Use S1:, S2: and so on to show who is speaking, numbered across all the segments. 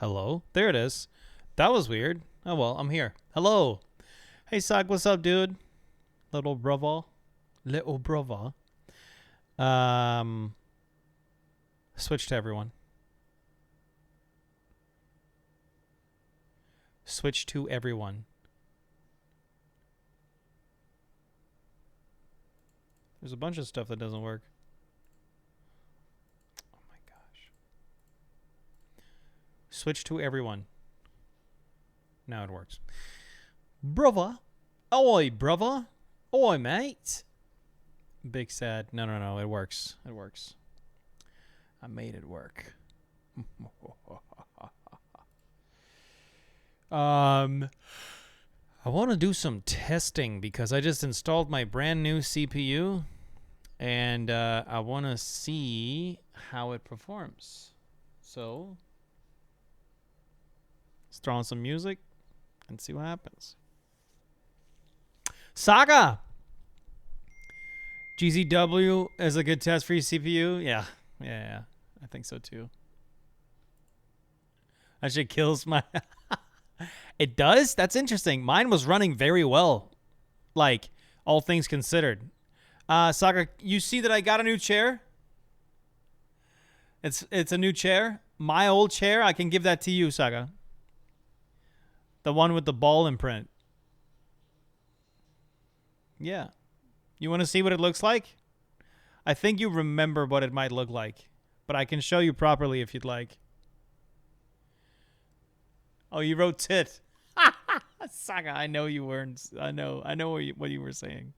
S1: Hello? There it is. That was weird. Oh well, I'm here. Hello. Hey Sock, what's up, dude? Little brother. Little brother. Um Switch to everyone. Switch to everyone. There's a bunch of stuff that doesn't work. Oh my gosh. Switch to everyone. Now it works. Brother. Oi, brother. Oi, mate. Big sad. No. It works. It works. I made it work. I want to do some testing because I just installed my brand new CPU and I want to see how it performs. So let's throw on some music and see what happens. Saga! GZW is a good test for your CPU? Yeah. I think so too. That shit kills my... It does? That's interesting. Mine was running very well. Like, all things considered. Saga, you see that I got a new chair? It's a new chair. My old chair, I can give that to you, Saga. The one with the ball imprint. Yeah. You want to see what it looks like? I think you remember what it might look like. But I can show you properly if you'd like. Oh, you wrote tit. Saga, I know you weren't. I know what you were saying.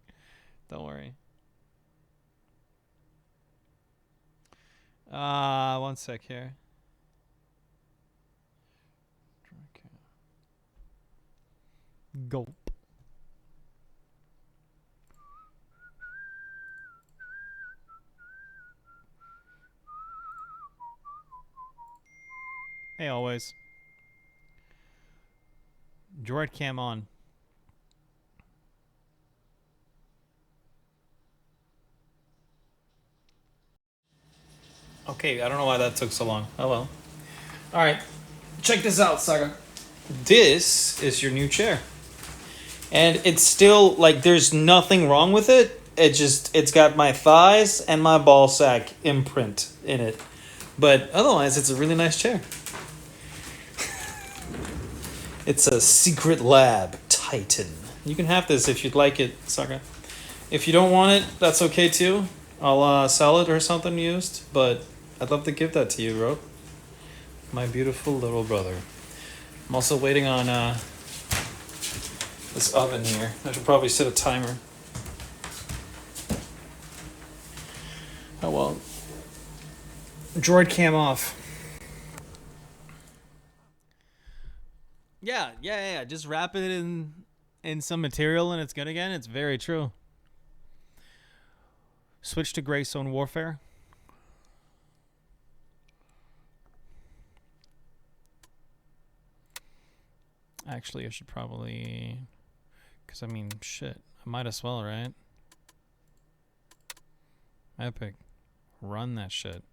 S1: Don't worry. One sec here. Gulp. Hey, always. Droid cam on. Okay, I don't know why that took so long. Oh well. Alright. Check this out, Saga. This is your new chair. And it's still, like, there's nothing wrong with it. It's got my thighs and my ball sack imprint in it. But otherwise, it's a really nice chair. It's a Secret Lab Titan. You can have this if you'd like it, Saga. If you don't want it, that's okay too. I'll sell it or something used, but I'd love to give that to you, bro. My beautiful little brother. I'm also waiting on this oven here. I should probably set a timer. Oh well. Droid cam off. Yeah. Just wrap it in some material and it's good again. It's very true. Switch to Greystone Warfare. Actually, I should probably... Because, I mean, shit. I might as well, right? Epic. Run that shit.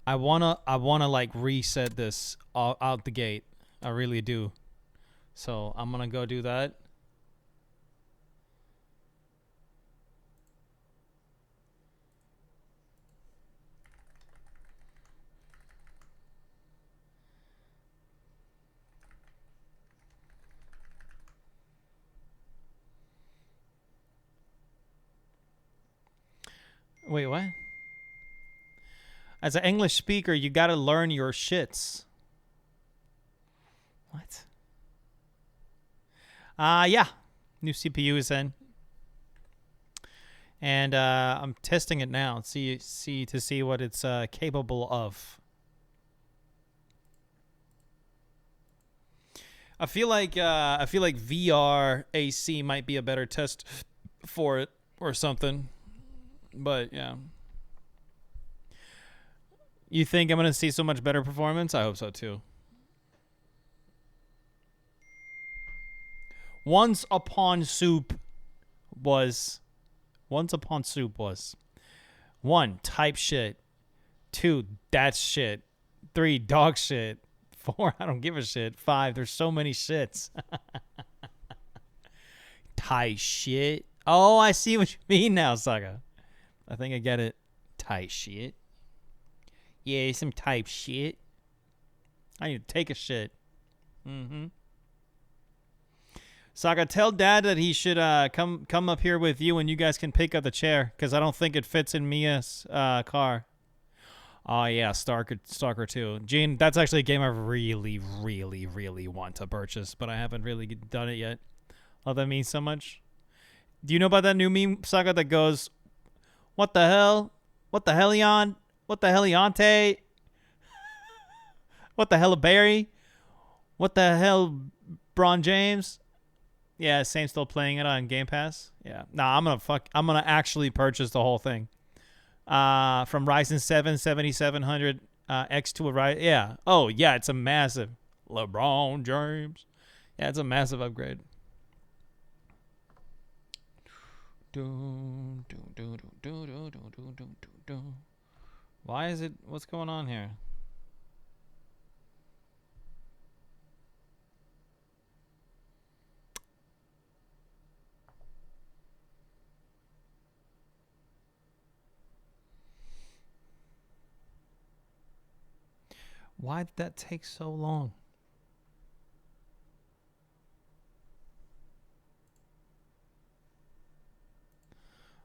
S1: I wanna like, reset this out the gate. I really do. So, I'm gonna go do that. Wait, what? As an English speaker, you gotta learn your shits. What? Yeah. New CPU is in. And I'm testing it now. To see what it's capable of. I feel like VR AC might be a better test for it or something. But yeah. You think I'm gonna see so much better performance? I hope so too. Once Upon Soup was 1, type shit. 2, that's shit. 3, dog shit. 4. I don't give a shit. 5. There's so many shits. Tight shit. Oh, I see what you mean now, Saga. I think I get it. Tight shit. Yeah, some type shit. I need to take a shit. Mm-hmm. Saga, tell Dad that he should come up here with you and you guys can pick up the chair, because I don't think it fits in Mia's car. Oh, yeah, Stalker 2. Gene, that's actually a game I really, really, really want to purchase, but I haven't really done it yet. Oh, that means so much. Do you know about that new meme, Saga, that goes, what the hell? What the hellion? What the helliante? What the hell, Barry? What the hell, Bron James? Yeah, same, still playing it on Game Pass. Yeah. Nah, I'm gonna actually purchase the whole thing. From Ryzen 7 7700 X to a Ryzen. Yeah. Oh, yeah, it's a massive LeBron James. Yeah, it's a massive upgrade. Why is it? What's going on here? Why did that take so long?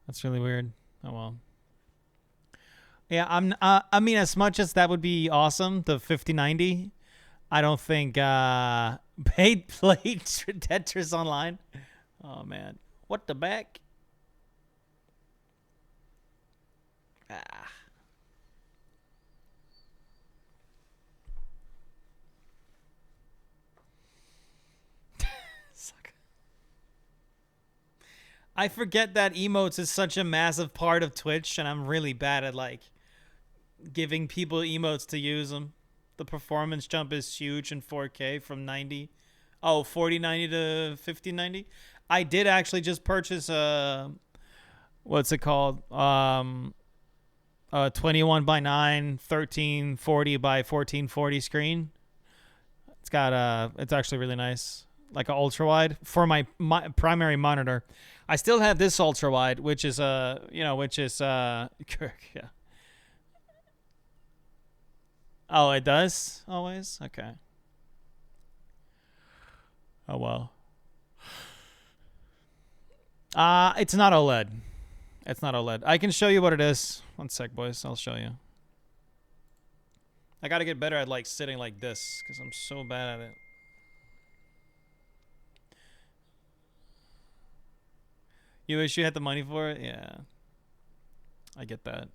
S1: That's really weird. Oh well. Yeah, I mean, as much as that would be awesome, the 5090, I don't think paid played Tetris Online. Oh man, what the back? Ah. I forget that emotes is such a massive part of Twitch, and I'm really bad at like giving people emotes to use them. The performance jump is huge in 4K from 90. Oh, 4090 to 5090. I did actually just purchase what's it called? 21 by 9, 1340 by 1440 screen. It's got it's actually really nice. Like an ultra wide for my primary monitor. I still have this ultra wide, which is yeah. Oh, it does always? Okay. Oh well. It's not OLED. It's not OLED. I can show you what it is. One sec, boys. I'll show you. I gotta get better at like sitting like this because I'm so bad at it. You wish you had the money for it? Yeah. I get that.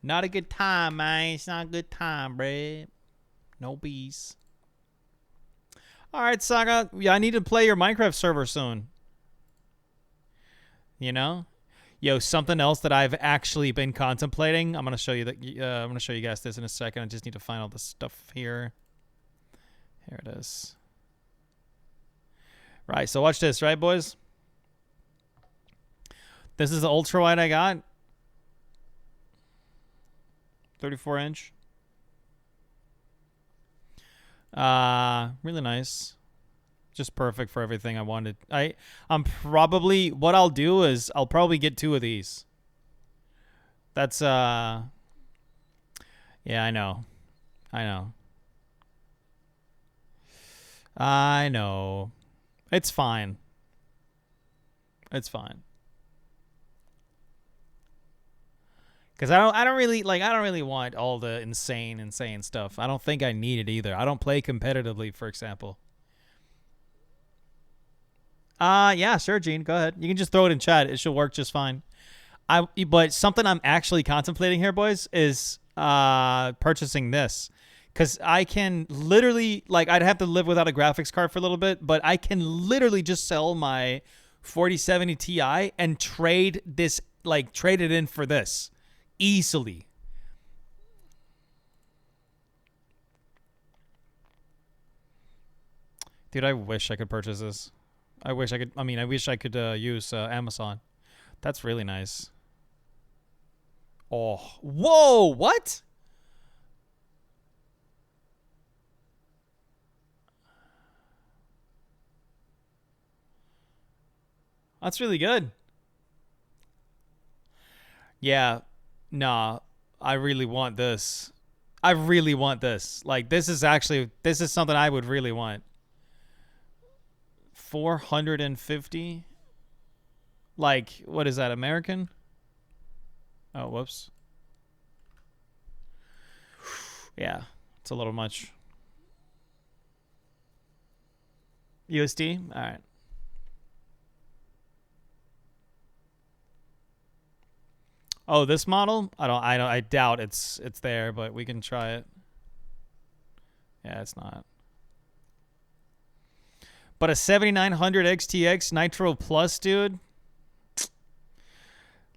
S1: Not a good time, man. It's not a good time, bruh. No bees. Alright, Saga. Yeah, I need to play your Minecraft server soon. You know? Yo, something else that I've actually been contemplating. I'm gonna show you that. I'm gonna show you guys this in a second. I just need to find all this stuff here. Here it is. Right. So watch this, right, boys? This is the ultra wide I got. 34 inch. Really nice. Just perfect for everything I wanted. I'm probably, what I'll do is I'll probably get 2 of these. That's yeah, I know. It's fine. It's fine. Cause I don't really want all the insane stuff. I don't think I need it either. I don't play competitively, for example. Yeah, sure, Gene. Go ahead. You can just throw it in chat. It should work just fine. But something I'm actually contemplating here, boys, is purchasing this. Because I can literally, like, I'd have to live without a graphics card for a little bit, but I can literally just sell my 4070 Ti and trade it in for this. Easily. Dude, I wish I could purchase this. I wish I could use Amazon. That's really nice. Oh, whoa, what? That's really good. Yeah. Nah. I really want this. I really want this. Like, this is something I would really want. 450? Like, what is that, American? Oh, whoops. Yeah, it's a little much. USD? All right. Oh, this model? I doubt it's there, but we can try it. Yeah, it's not. But a 7900 XTX Nitro Plus, dude.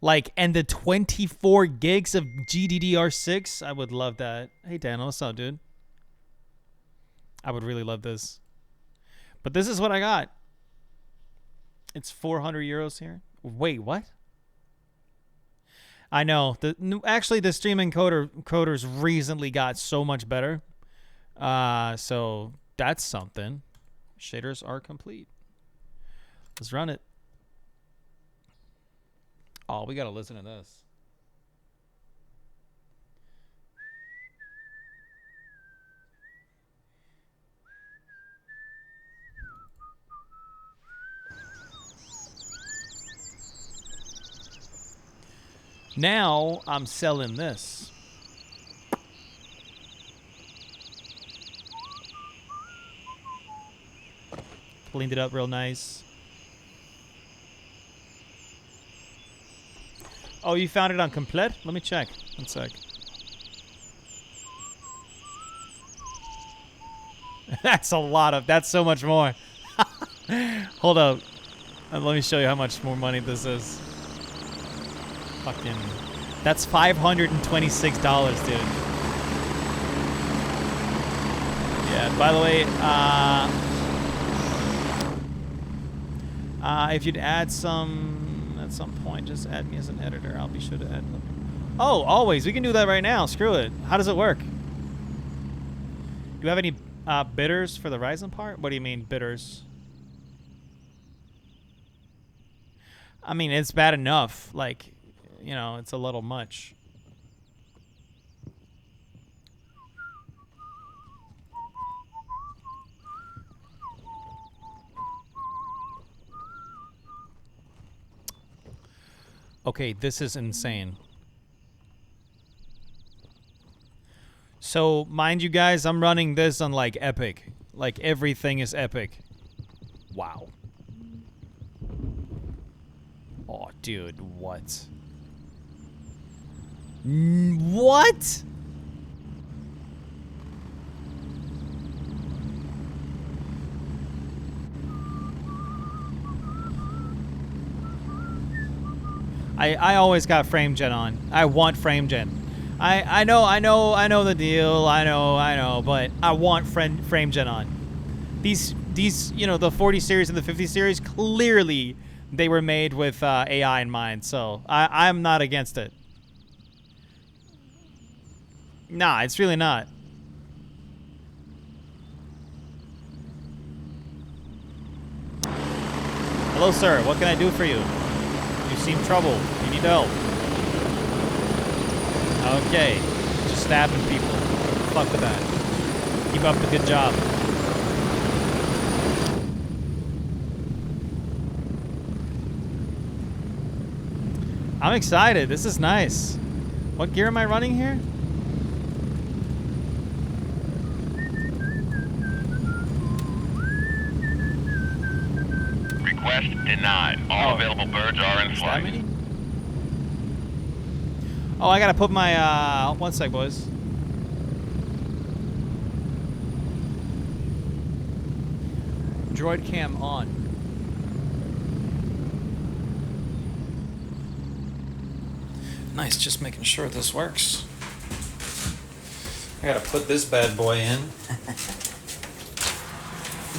S1: Like, and the 24 gigs of GDDR6, I would love that. Hey, Dan, what's up, dude? I would really love this. But this is what I got. It's 400 euros here. Wait, what? I know. Actually, the stream encoders recently got so much better. So that's something. Shaders are complete. Let's run it. Oh, we got to listen to this. Now I'm selling this. Cleaned it up real nice. Oh, you found it on Complete? Let me check. One sec. That's so much more. Hold up. Let me show you how much more money this is. Fucking. That's $526, dude. Yeah, by the way, if you'd add some at some point, just add me as an editor. I'll be sure to add them. Oh, always. We can do that right now. Screw it. How does it work? Do you have any bidders for the Ryzen part? What do you mean, bidders? I mean, it's bad enough. Like, you know, it's a little much. Okay, this is insane. So, mind you guys, I'm running this on, like, Epic. Like, everything is Epic. Wow. Oh, dude, what? What? I always got frame gen on. I want frame gen. I know the deal. I know, but I want frame gen on. These, you know, the 40 series and the 50 series, clearly they were made with AI in mind. So I'm not against it. Nah, it's really not. Hello, sir. What can I do for you? You seem troubled. You need help. Okay. Just stabbing people. Fuck with that. Keep up the good job. I'm excited. This is nice. What gear am I running here?
S2: Request denied. All available birds are in flight.
S1: Oh, I gotta put my, one sec, boys. Droid cam on. Nice, just making sure this works. I gotta put this bad boy in.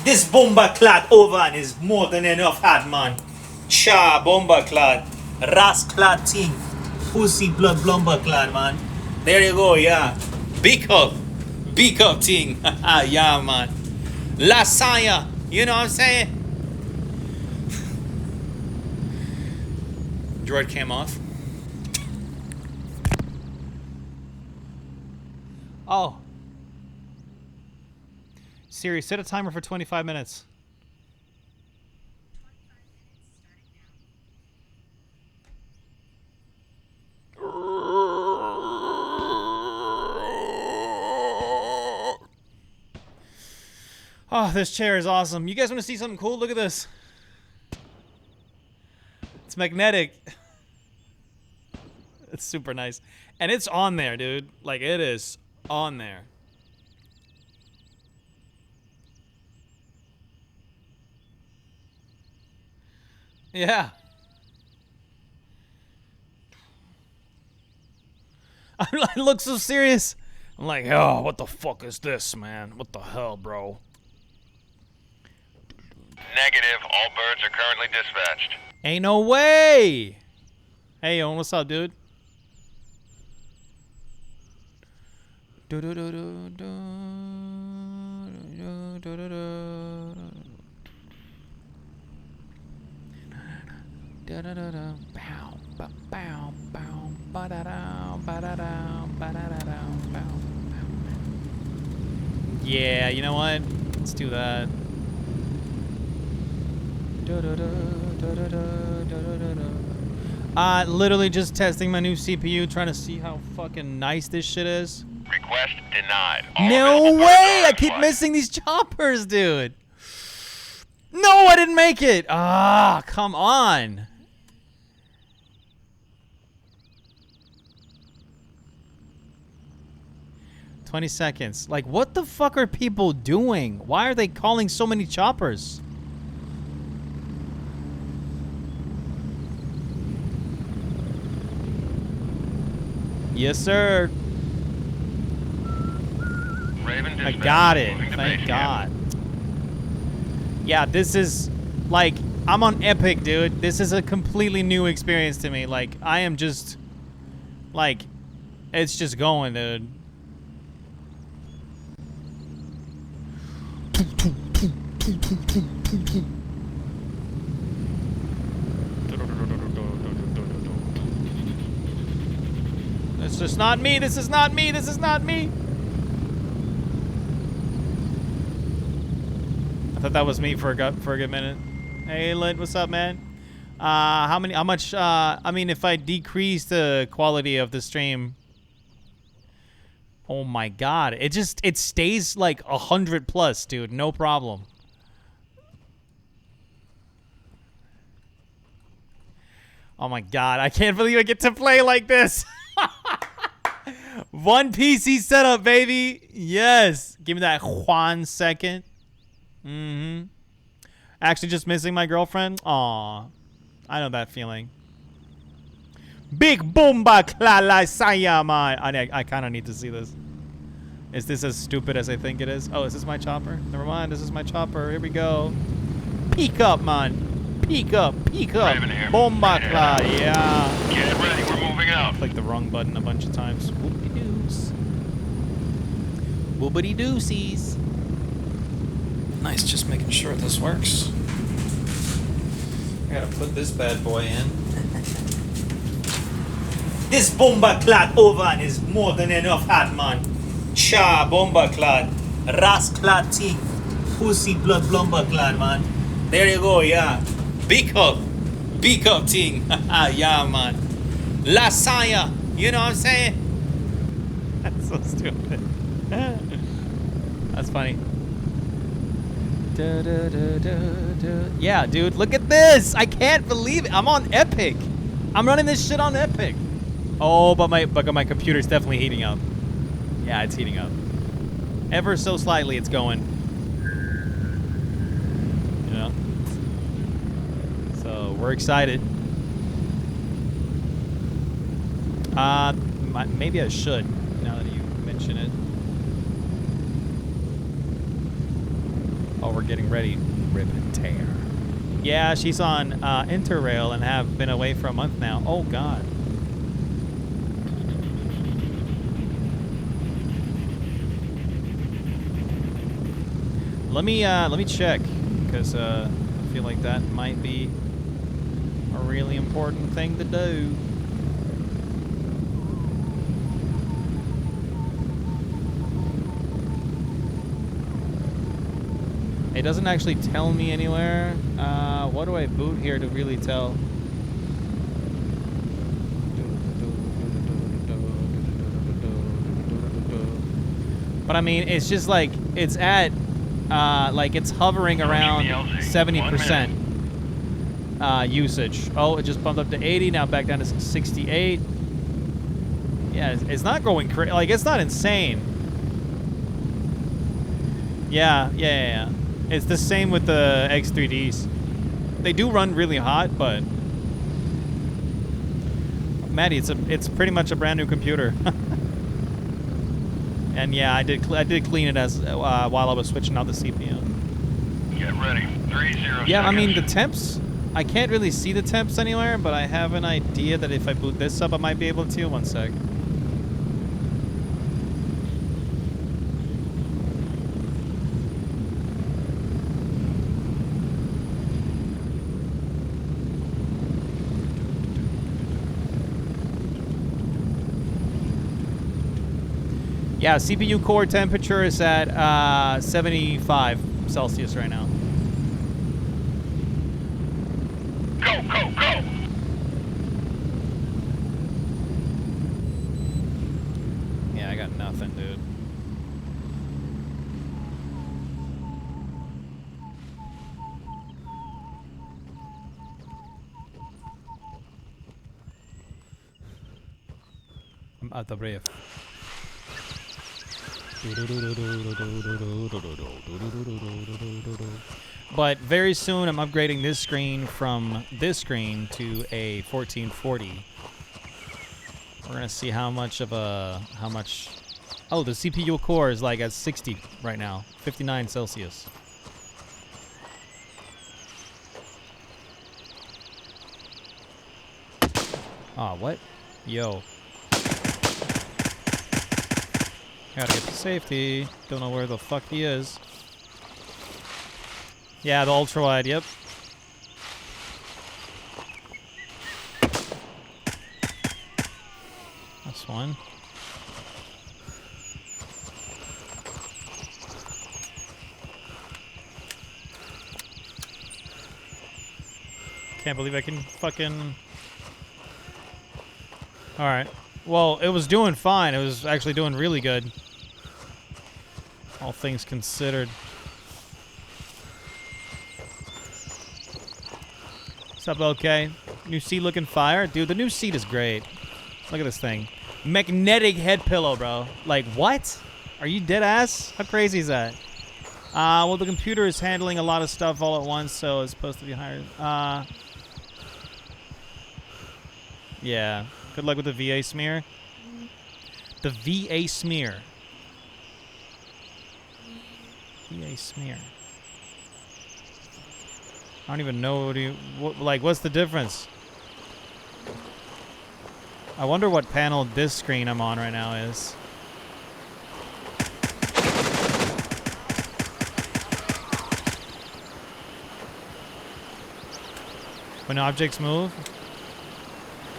S1: This bomber clad oven is more than enough hard, man. Cha bomber clad. Ras clad thing. Pussy blood bomber clad, man. There you go, yeah. Big up thing. Yeah, man. Lasagna. You know what I'm saying? droid cam off. Oh. Siri, set a timer for 25 minutes. Oh, this chair is awesome. You guys want to see something cool? Look at this. It's magnetic. It's super nice. And it's on there, dude. Like, it is on there. Yeah. I look so serious. I'm like, oh, what the fuck is this, man? What the hell, bro?
S2: Negative. All birds are currently dispatched.
S1: Ain't no way! Hey, Owen, what's up, dude? Yeah, you know what? Let's do that. Literally just testing my new CPU, trying to see how fucking nice this shit is.
S2: Request denied. All
S1: No
S2: available birds
S1: way!
S2: are
S1: I
S2: in
S1: keep
S2: flight.
S1: missing these choppers, dude. No, I didn't make it. Ah, come on. "20 seconds. Like, what the fuck are people doing? Why are they calling so many choppers? Yes, sir.
S2: Raven
S1: I
S2: dispatch.
S1: got it.
S2: Moving to
S1: Thank
S2: base camp.
S1: God. Yeah, this is like, I'm on Epic, dude. This is a completely new experience to me. Like, I am just like, it's just going, dude. This is not me. This is not me. This is not me. I thought that was me for a good minute. Hey, Lint, what's up, man? How much, I mean, if I decrease the quality of the stream, oh my God, it stays like 100 plus, dude, no problem. Oh my God, I can't believe I get to play like this. One PC setup, baby. Yes. Give me that 1 second. Mm-hmm. Actually just missing my girlfriend. Aw. I know that feeling. Big bomba klala sayama. I kind of need to see this. Is this as stupid as I think it is? Oh, is this my chopper? Never mind. This is my chopper. Here we go. Peek up, man. Peek up. Peek up.
S2: Raven here.
S1: Bomba
S2: Ready to
S1: kla.
S2: head
S1: Yeah.
S2: Get ready. We're moving out.
S1: Clicked the wrong button a bunch of times. Whoopie-doos. Whoopity-doosies. Nice, just making sure this works. I gotta put this bad boy in. This bomba clad oven is more than enough hot, man. Cha bomba clad. Ras clad teeth. Pussy blood bomba clad, man. There you go, yeah. Beak up. Beak up ting. Yeah, man. Lasagna. You know what I'm saying? That's so stupid. That's funny. Yeah, dude, look at this. I can't believe it. I'm on Epic. I'm running this shit on Epic. Oh, but my computer's definitely heating up. Yeah, it's heating up. Ever so slightly, it's going. You know? So, we're excited. Maybe I should, now that you mention it. Oh, we're getting ready. Rip and tear. Yeah, she's on Interrail and have been away for a month now. Oh, God. Let me check, because I feel like that might be a really important thing to do. It doesn't actually tell me anywhere. What do I boot here to really tell? But I mean, it's just like, it's at, like it's hovering around 70% usage. Oh, it just bumped up to 80, now back down to 68. Yeah, it's not going crazy. Like, it's not insane. Yeah. It's the same with the X3Ds. They do run really hot, but Maddie, it's pretty much a brand new computer. And yeah, I did clean it as while I was switching out the CPU.
S2: Get ready. 30
S1: Yeah, I mean the
S2: seconds.
S1: temps. I can't really see the temps anywhere, but I have an idea that if I boot this up, I might be able to. One sec. Yeah, CPU core temperature is at 75 Celsius right now.
S2: Go, go, go!
S1: Yeah, I got nothing, dude. I'm out of breath. But very soon I'm upgrading this screen from this screen to a 1440. We're gonna see how much. Oh, the CPU core is like at 60 right now, 59 Celsius. Ah, what? Yo. Gotta get to safety. Don't know where the fuck he is. Yeah, the ultra wide, yep. That's one. Can't believe I can fucking... Alright. Well, it was doing fine. It was actually doing really good. All things considered. What's up, okay? New seat looking fire? Dude, the new seat is great. Look at this thing. Magnetic head pillow, bro. Like, what? Are you dead ass? How crazy is that? Well, the computer is handling a lot of stuff all at once, so it's supposed to be higher. Yeah. Good luck with the VA smear. The VA smear. VA smear. I don't even know what's the difference? I wonder what panel this screen I'm on right now is. When objects move,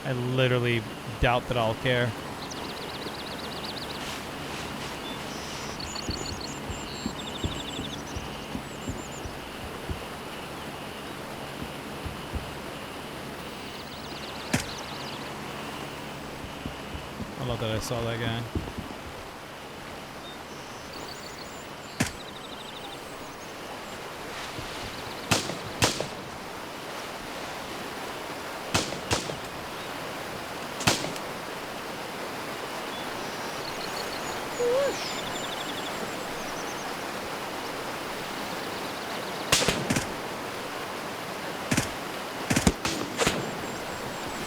S1: I literally doubt that I'll care. I love that I saw that guy.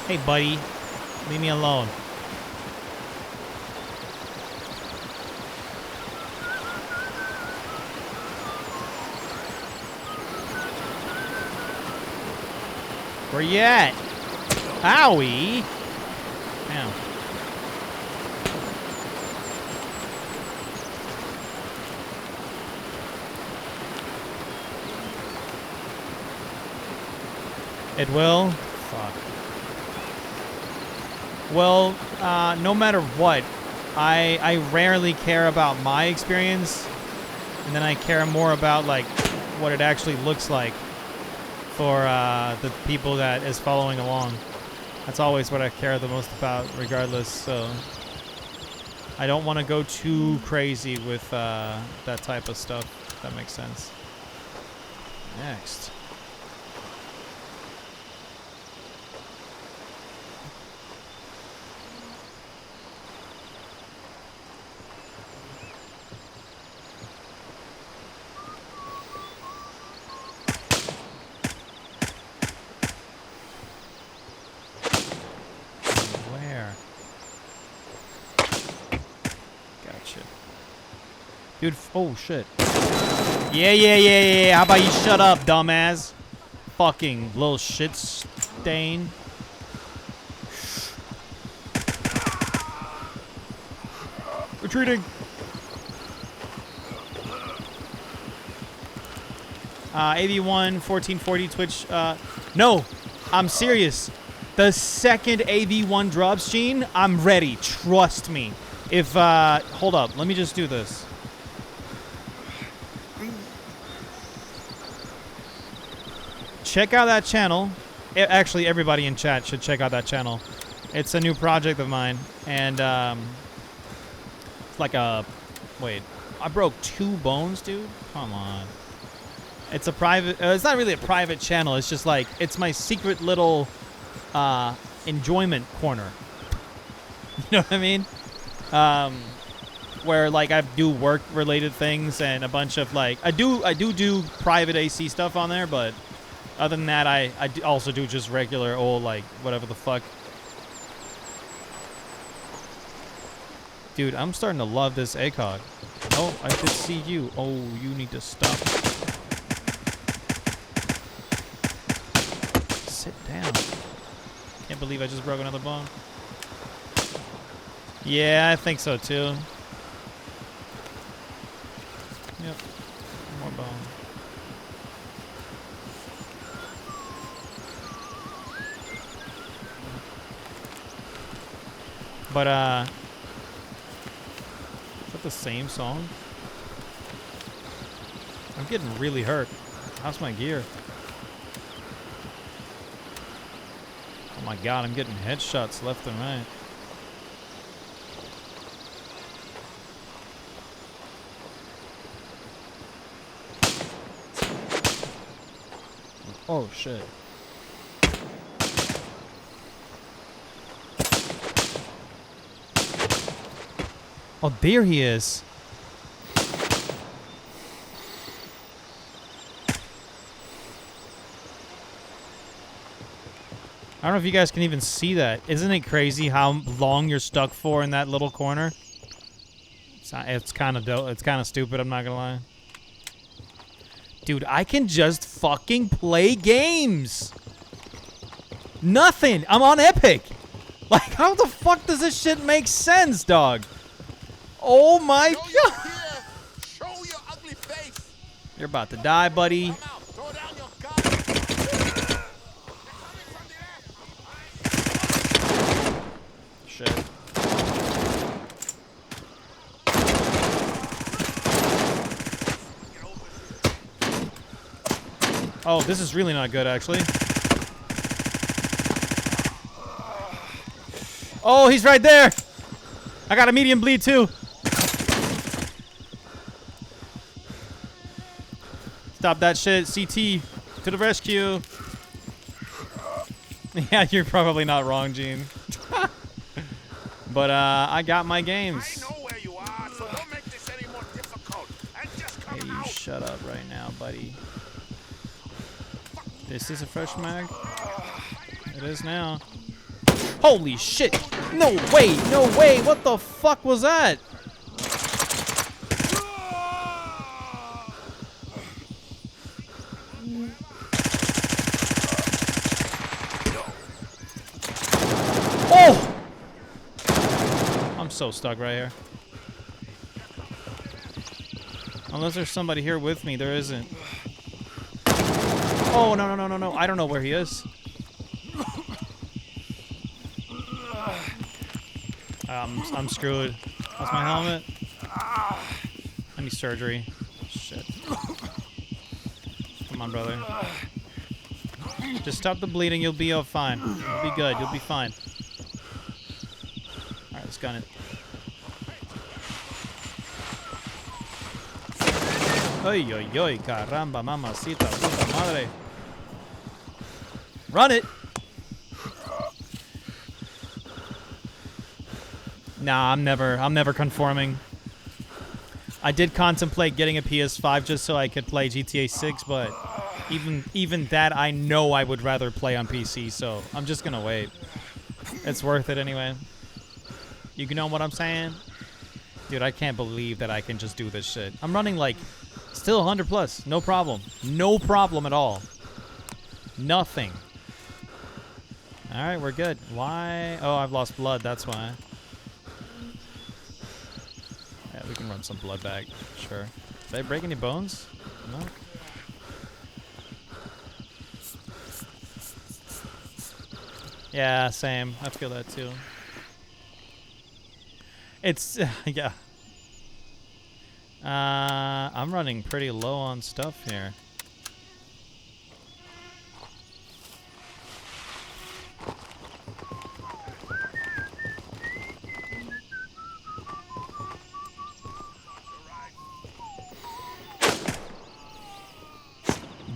S1: Hey, buddy. Leave me alone. Where you at? Owie! Damn. It will.
S3: Fuck. Well, no matter what, I rarely care about my experience, and then I care more about like what it actually looks like for the people that is following along. That's always what I care the most about, regardless. So I don't want to go too crazy with that type of stuff. If that makes sense. Next. Dude, oh shit. Yeah. How about you shut up, dumbass? Fucking little shit stain. Retreating. AV1 1440 Twitch. No, I'm serious. The second AV1 drops, Gene, I'm ready. Trust me. If, hold up. Let me just do this. Check out that channel. Actually, everybody in chat should check out that channel. It's a new project of mine, and it's like a. Wait, I broke 2 bones, dude. Come on. It's a private. It's not really a private channel. It's just like it's my secret little enjoyment corner. You know what I mean? Where like I do work-related things and a bunch of like I do private AC stuff on there, but. Other than that, I also do just regular old, like, whatever the fuck. Dude, I'm starting to love this ACOG. Oh, I did see you. Oh, you need to stop. Sit down. Can't believe I just broke another bone. Yeah, I think so, too. Yep. More bone. But, is that the same song? I'm getting really hurt. How's my gear? Oh my god, I'm getting headshots left and right. Oh shit. Oh, there he is. I don't know if you guys can even see that. Isn't it crazy how long you're stuck for in that little corner? It's kind of dope. It's kind of stupid, I'm not gonna lie. Dude, I can just fucking play games. Nothing. I'm on Epic. Like, how the fuck does this shit make sense, dog? Oh my god!
S4: Show your ugly face.
S3: You're about to die, buddy.
S4: Throw down your gun.
S3: Shit. Oh, this is really not good, actually. Oh, he's right there! I got a medium bleed, too. Stop that shit. CT to the rescue. Yeah, you're probably not wrong, Gene. But, I got my games.
S4: I know where you are, so don't make this any more difficult. And just come
S3: Hey, you
S4: out.
S3: shut up right now, buddy. This is a fresh mag? It is now. Holy shit! No way! No way! What the fuck was that? Oh! I'm so stuck right here. Unless there's somebody here with me, there isn't. Oh, no. I don't know where he is. I'm screwed. That's my helmet. I need surgery. Shit. Come on, brother. Just stop the bleeding. You'll be fine. You'll be good. You'll be fine. All right, let's gun it. Ay, ay, ay, caramba, mamacita, puta madre. Run it! Nah, I'm never conforming. I did contemplate getting a PS5 just so I could play GTA 6, but even that, I know I would rather play on PC, so I'm just gonna wait. It's worth it anyway. You know what I'm saying? Dude, I can't believe that I can just do this shit. I'm running like still 100 plus, no problem. No problem at all. Nothing. All right, we're good. Why? Oh, I've lost blood, that's why. Yeah, we can run some blood back, sure. Did I break any bones? No. Yeah, same. I feel that too. It's, yeah. I'm running pretty low on stuff here.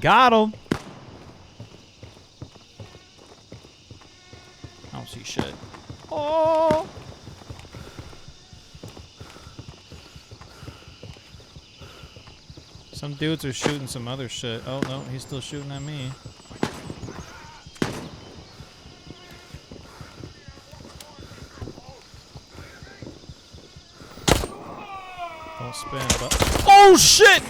S3: Got him. I don't see shit. Oh. Some dudes are shooting some other shit. Oh no, he's still shooting at me. Don't spin, but oh shit!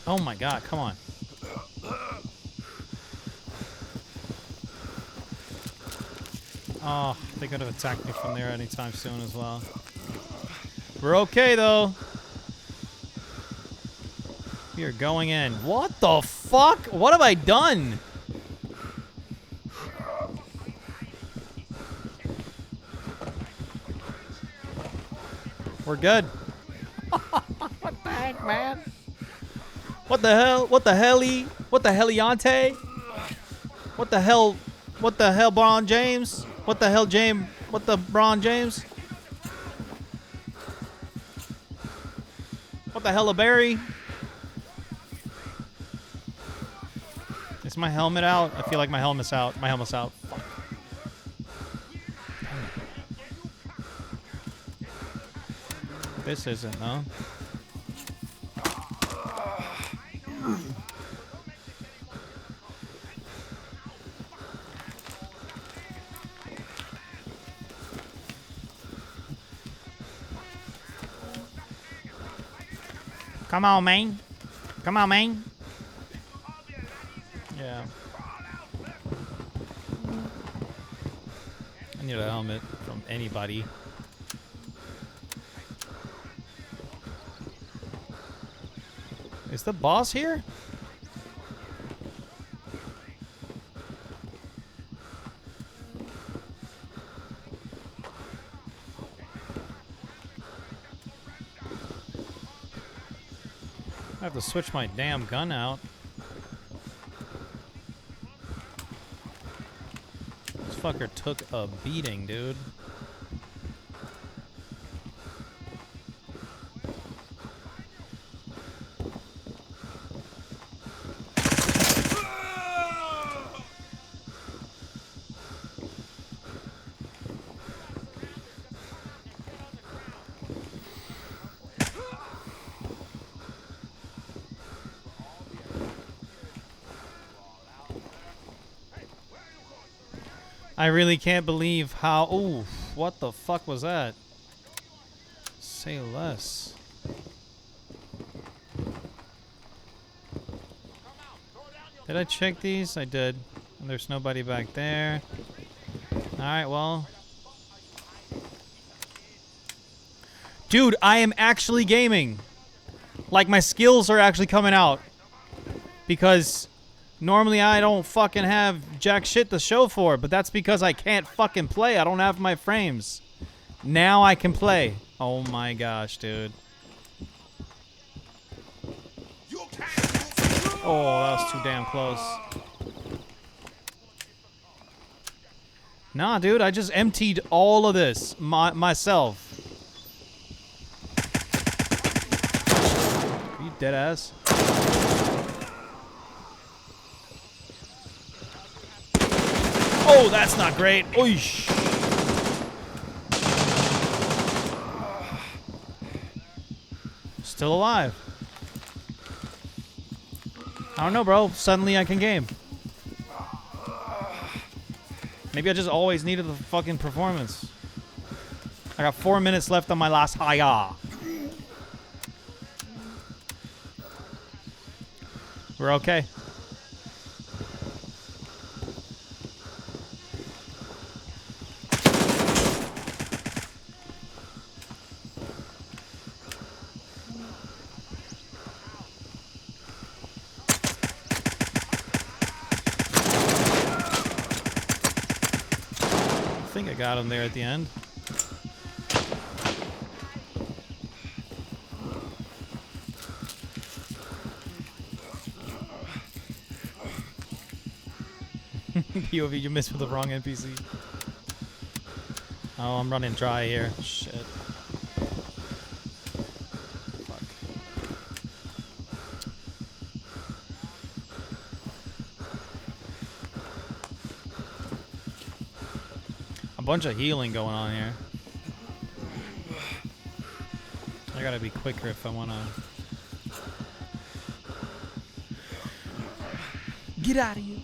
S3: Oh my god, come on. Oh, they could have attacked me from there anytime soon as well. We're okay though. We are going in. What the fuck? What have I done? We're good. What the heck, man? What the hell? What the helly? What the heliante? What the hell? What the hell, Bron James? What the hell, James? What the Bron James? What the hell, a Barry? Is my helmet out? I feel like my helmet's out. My helmet's out. Fuck. This isn't, no. Come on, man. Come on, man. Yeah. I need a helmet from anybody. Is the boss here? I have to switch my damn gun out. This fucker took a beating, dude. I really can't believe how... Ooh, what the fuck was that? Say less. Did I check these? I did. And there's nobody back there. Alright, well. Dude, I am actually gaming. Like, my skills are actually coming out. Because normally I don't fucking have jack shit to show for it, but that's because I can't fucking play. I don't have my frames. Now I can play. Oh my gosh, dude. Oh, that was too damn close. Nah, dude, I just emptied all of this myself. Are you dead ass? Oh, that's not great. Oish. Still alive. I don't know, bro. Suddenly I can game. Maybe I just always needed the fucking performance. I got 4 minutes left on my last hiya. We're okay. I think I got him there at the end. POV, you missed with the wrong NPC. Oh, I'm running dry here. Shit. Fuck. A bunch of healing going on here. I gotta be quicker if I wanna get out of here.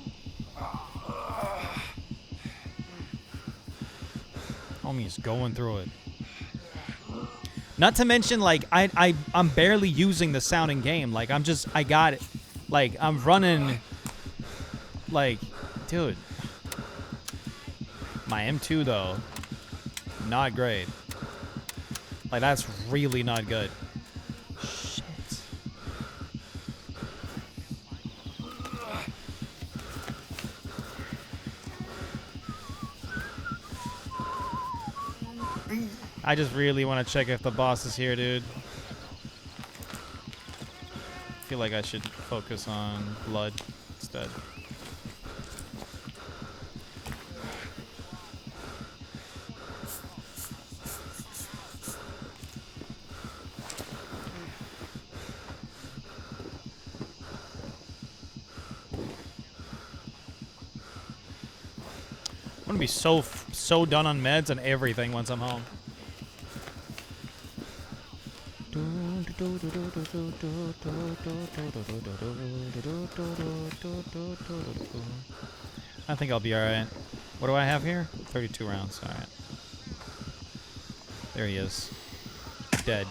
S3: Homie's going through it. Not to mention, like, I'm barely using the sound in game. Like, I got it. Like, I'm running. Like, dude. My M2 though, not great. Like, that's really not good. Shit. I just really want to check if the boss is here, dude. I feel like I should focus on blood instead. I'm gonna be so done on meds and everything once I'm home. I think I'll be alright. What do I have here? 32 rounds. Alright. There he is. Dead.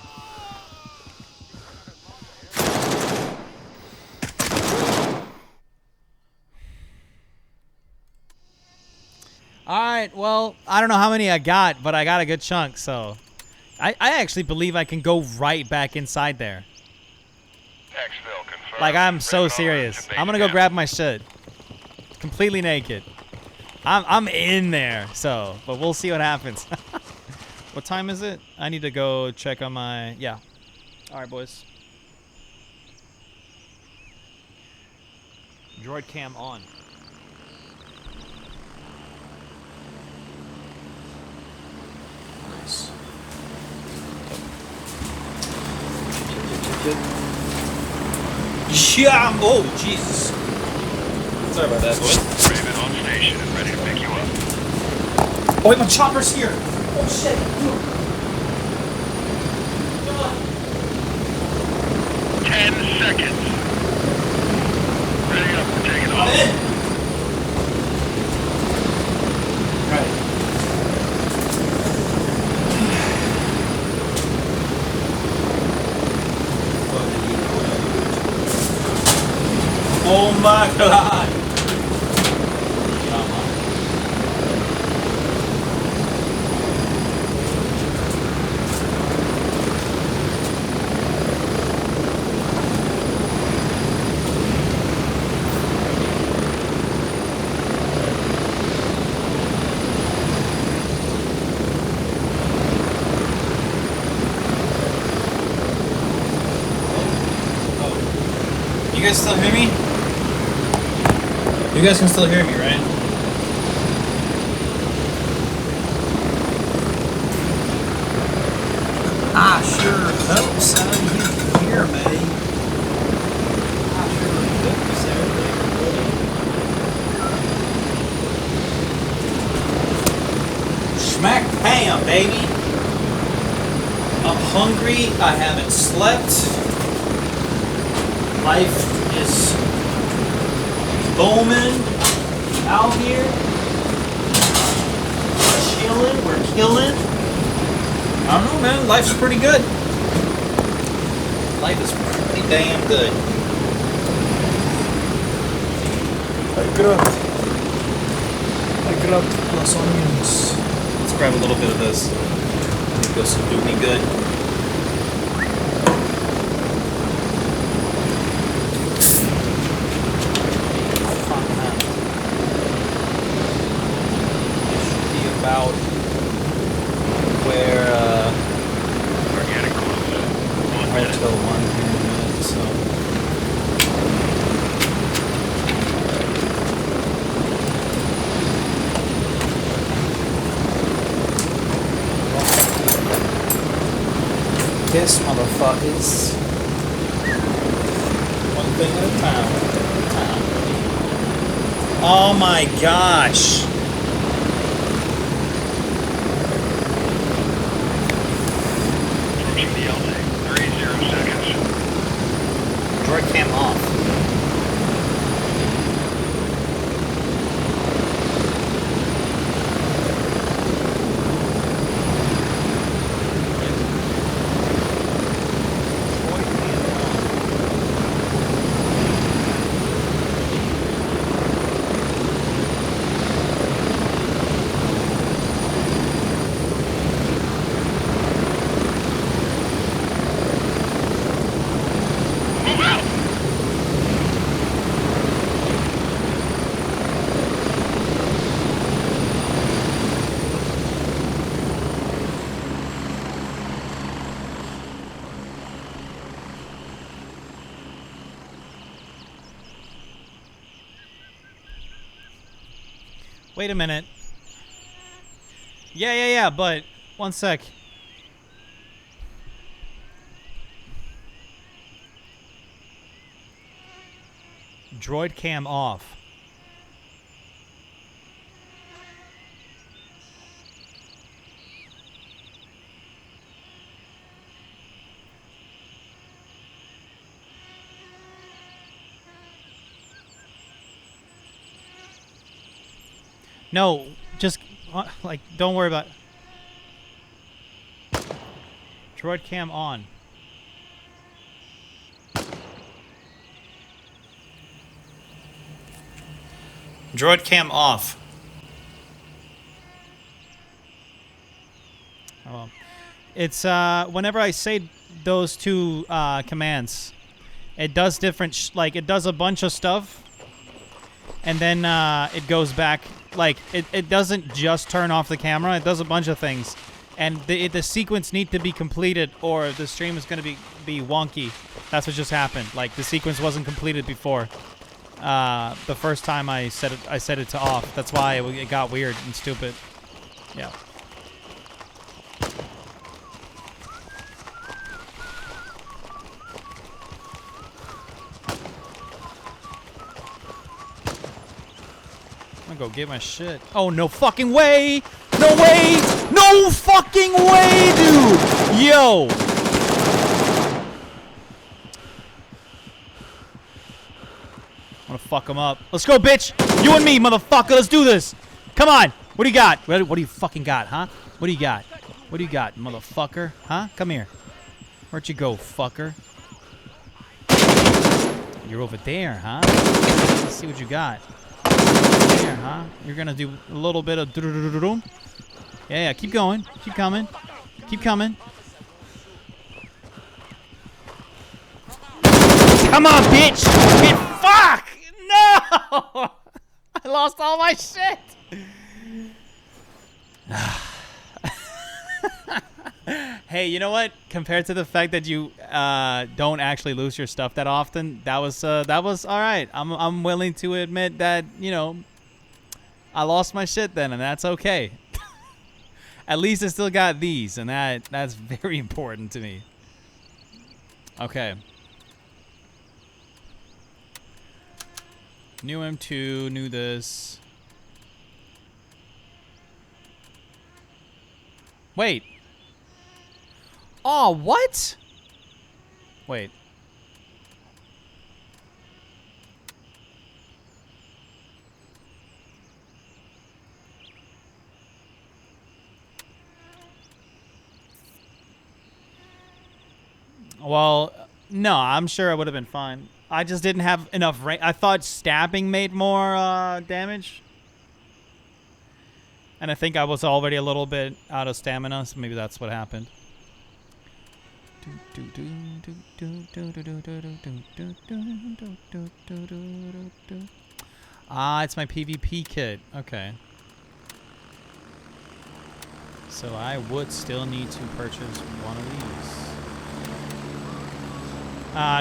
S3: Alright, well, I don't know how many I got, but I got a good chunk, so... I actually believe I can go right back inside there.
S2: Exfil confirmed.
S3: Like, I'm so
S2: Bring it over
S3: serious.
S2: to base
S3: I'm gonna go
S2: camp.
S3: grab my shit. Completely naked. I'm in there, so... But we'll see what happens. What time is it? I need to go check on my... Yeah. Alright, boys. Droid cam on.
S1: Nice. Yeah! Oh, Jesus. Sorry about that, boy.
S2: Raven on station and ready to pick you up.
S1: Oh, wait, my chopper's here! Oh, shit!
S2: 10 seconds. Ready up, we're taking
S1: I'm
S2: off.
S1: in! Right. Oh my god! You guys still hear me? You guys can still hear me, right?
S5: I sure hope so. You can hear me. I sure hope so. Smack bam, baby.
S1: I'm hungry. I haven't slept. Life is booming out here. Chilling. We're killing. I don't know, man. Life's pretty good. Life is pretty damn good. I grabbed Los Onions. Let's grab a little bit of this. I think this will do me good. About where
S2: We're getting close. 1 minute.
S1: until 1 minute, so this motherfuckers. One thing at a time. Oh my gosh.
S2: Approaching the LZ. 30 seconds.
S1: Droid cam off.
S2: Move out!
S3: Wait a minute. Yeah, but one sec. Droid cam off. No, just like don't worry about. Droid cam on.
S1: Droid cam off.
S3: Oh, well. It's whenever I say those two commands, it does different like it does a bunch of stuff, and then it goes back. Like it doesn't just turn off the camera; it does a bunch of things, and the sequence need to be completed, or the stream is going to be wonky. That's what just happened. Like the sequence wasn't completed before. The first time I set it to off. That's why it got weird and stupid. Yeah. I'm gonna go get my shit. Oh, no fucking way! No way! No fucking way, dude! Yo! I'm gonna fuck him up. Let's go, bitch! You and me, motherfucker! Let's do this! Come on! What do you got? What do you fucking got, huh? What do you got? What do you got, motherfucker? Huh? Come here. Where'd you go, fucker? You're over there, huh? Let's see what you got. There, huh? You're gonna do a little bit of doo-doo-doo-doo-doo. Yeah, keep going. Keep coming. Keep coming. Come on, bitch! Fuck! No! I lost all my shit! Hey, you know what? Compared to the fact that you don't actually lose your stuff that often, that was all right. I'm willing to admit that, you know, I lost my shit then, and that's okay. At least I still got these, and that's very important to me. Okay. New M2, new this. Wait. Oh, what? Wait. Well, no, I'm sure I would have been fine. I just didn't have enough range. I thought stabbing made more damage. And I think I was already a little bit out of stamina, so maybe that's what happened. Ah, it's my PvP kit. Okay. So I would still need to purchase one of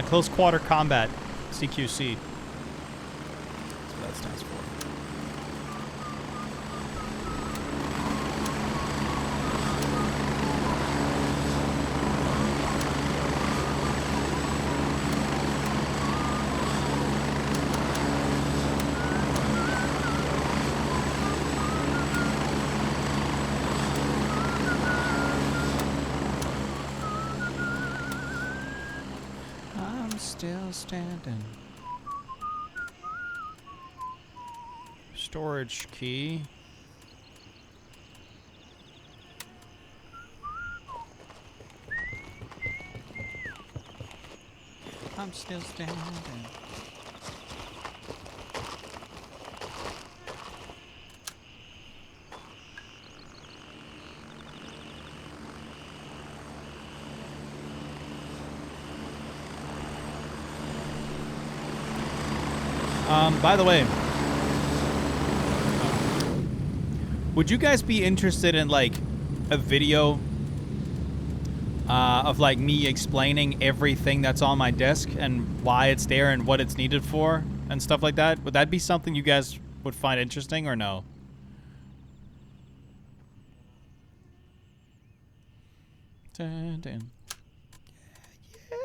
S3: these. Close quarter combat, CQC. That's what that stands for. Still standing. Storage key. I'm still standing. By the way, would you guys be interested in like a video of like me explaining everything that's on my desk and why it's there and what it's needed for and stuff like that? Would that be something you guys would find interesting or no? Dun, dun. Yeah.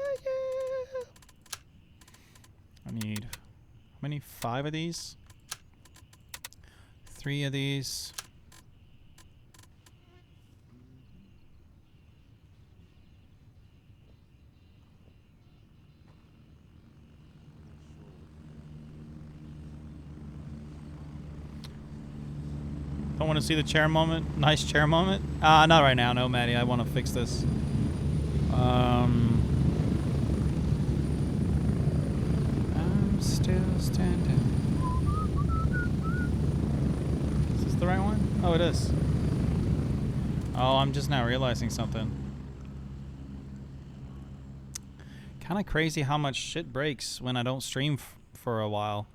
S3: I need... how many? 5 of these? 3 of these. Don't want to see the chair moment? Nice chair moment? Not right now, no, Maddie. I want to fix this. I'm still standing. Is this the right one? Oh, it is. Oh, I'm just now realizing something. Kind of crazy how much shit breaks when I don't stream for a while.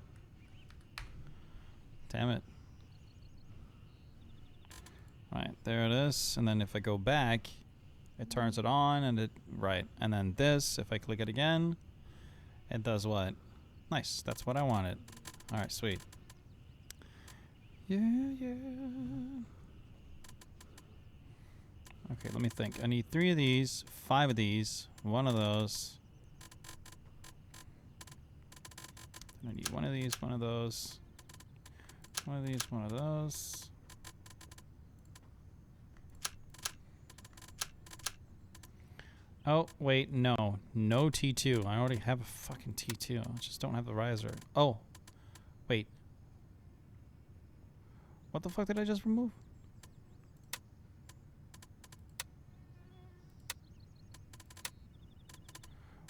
S3: Damn it. Right, there it is. And then if I go back, it turns it on and it, right. And then this, if I click it again, it does what? Nice, that's what I wanted. All right, sweet. Yeah. Okay, let me think. I need 3 of these, 5 of these, 1 of those. I need 1 of these, 1 of those. 1 of these, 1 of those. Oh, wait, no. No T2. I already have a fucking T2. I just don't have the riser. Oh. Wait. What the fuck did I just remove?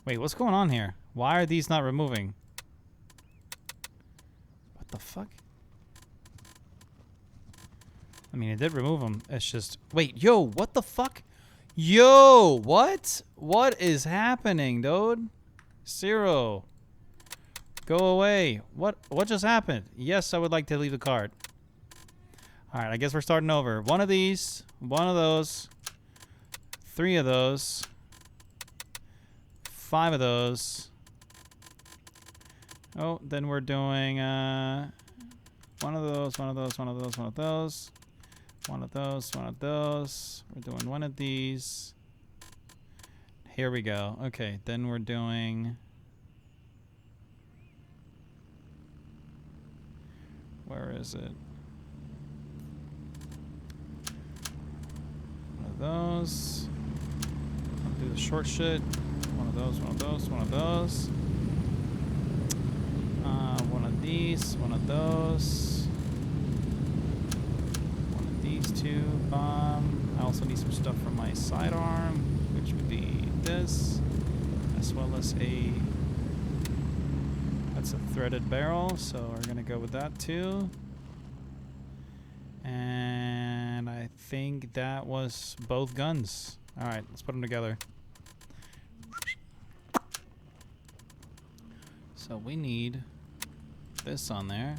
S3: Wait, what's going on here? Why are these not removing? What the fuck? I mean, it did remove them. It's just... Wait, yo, what the fuck? Yo, what? What is happening, dude? Zero. Go away. What just happened? Yes, I would like to leave the card. Alright, I guess we're starting over. 1 of these, 1 of those, 3 of those. 5 of those. Oh, then we're doing 1 of those, 1 of those, 1 of those, 1 of those. 1 of those, 1 of those. We're doing 1 of these. Here we go. Okay, then we're doing... Where is it? 1 of those. I'll do the short shit. 1 of those, 1 of those, 1 of those. 1 of these, 1 of those. 1 of these 2. Bomb. I also need some stuff for my sidearm, which would be this, as well as a... That's a threaded barrel, so we're gonna go with that too. And I think that was both guns. All right, let's put them together. So we need this on there,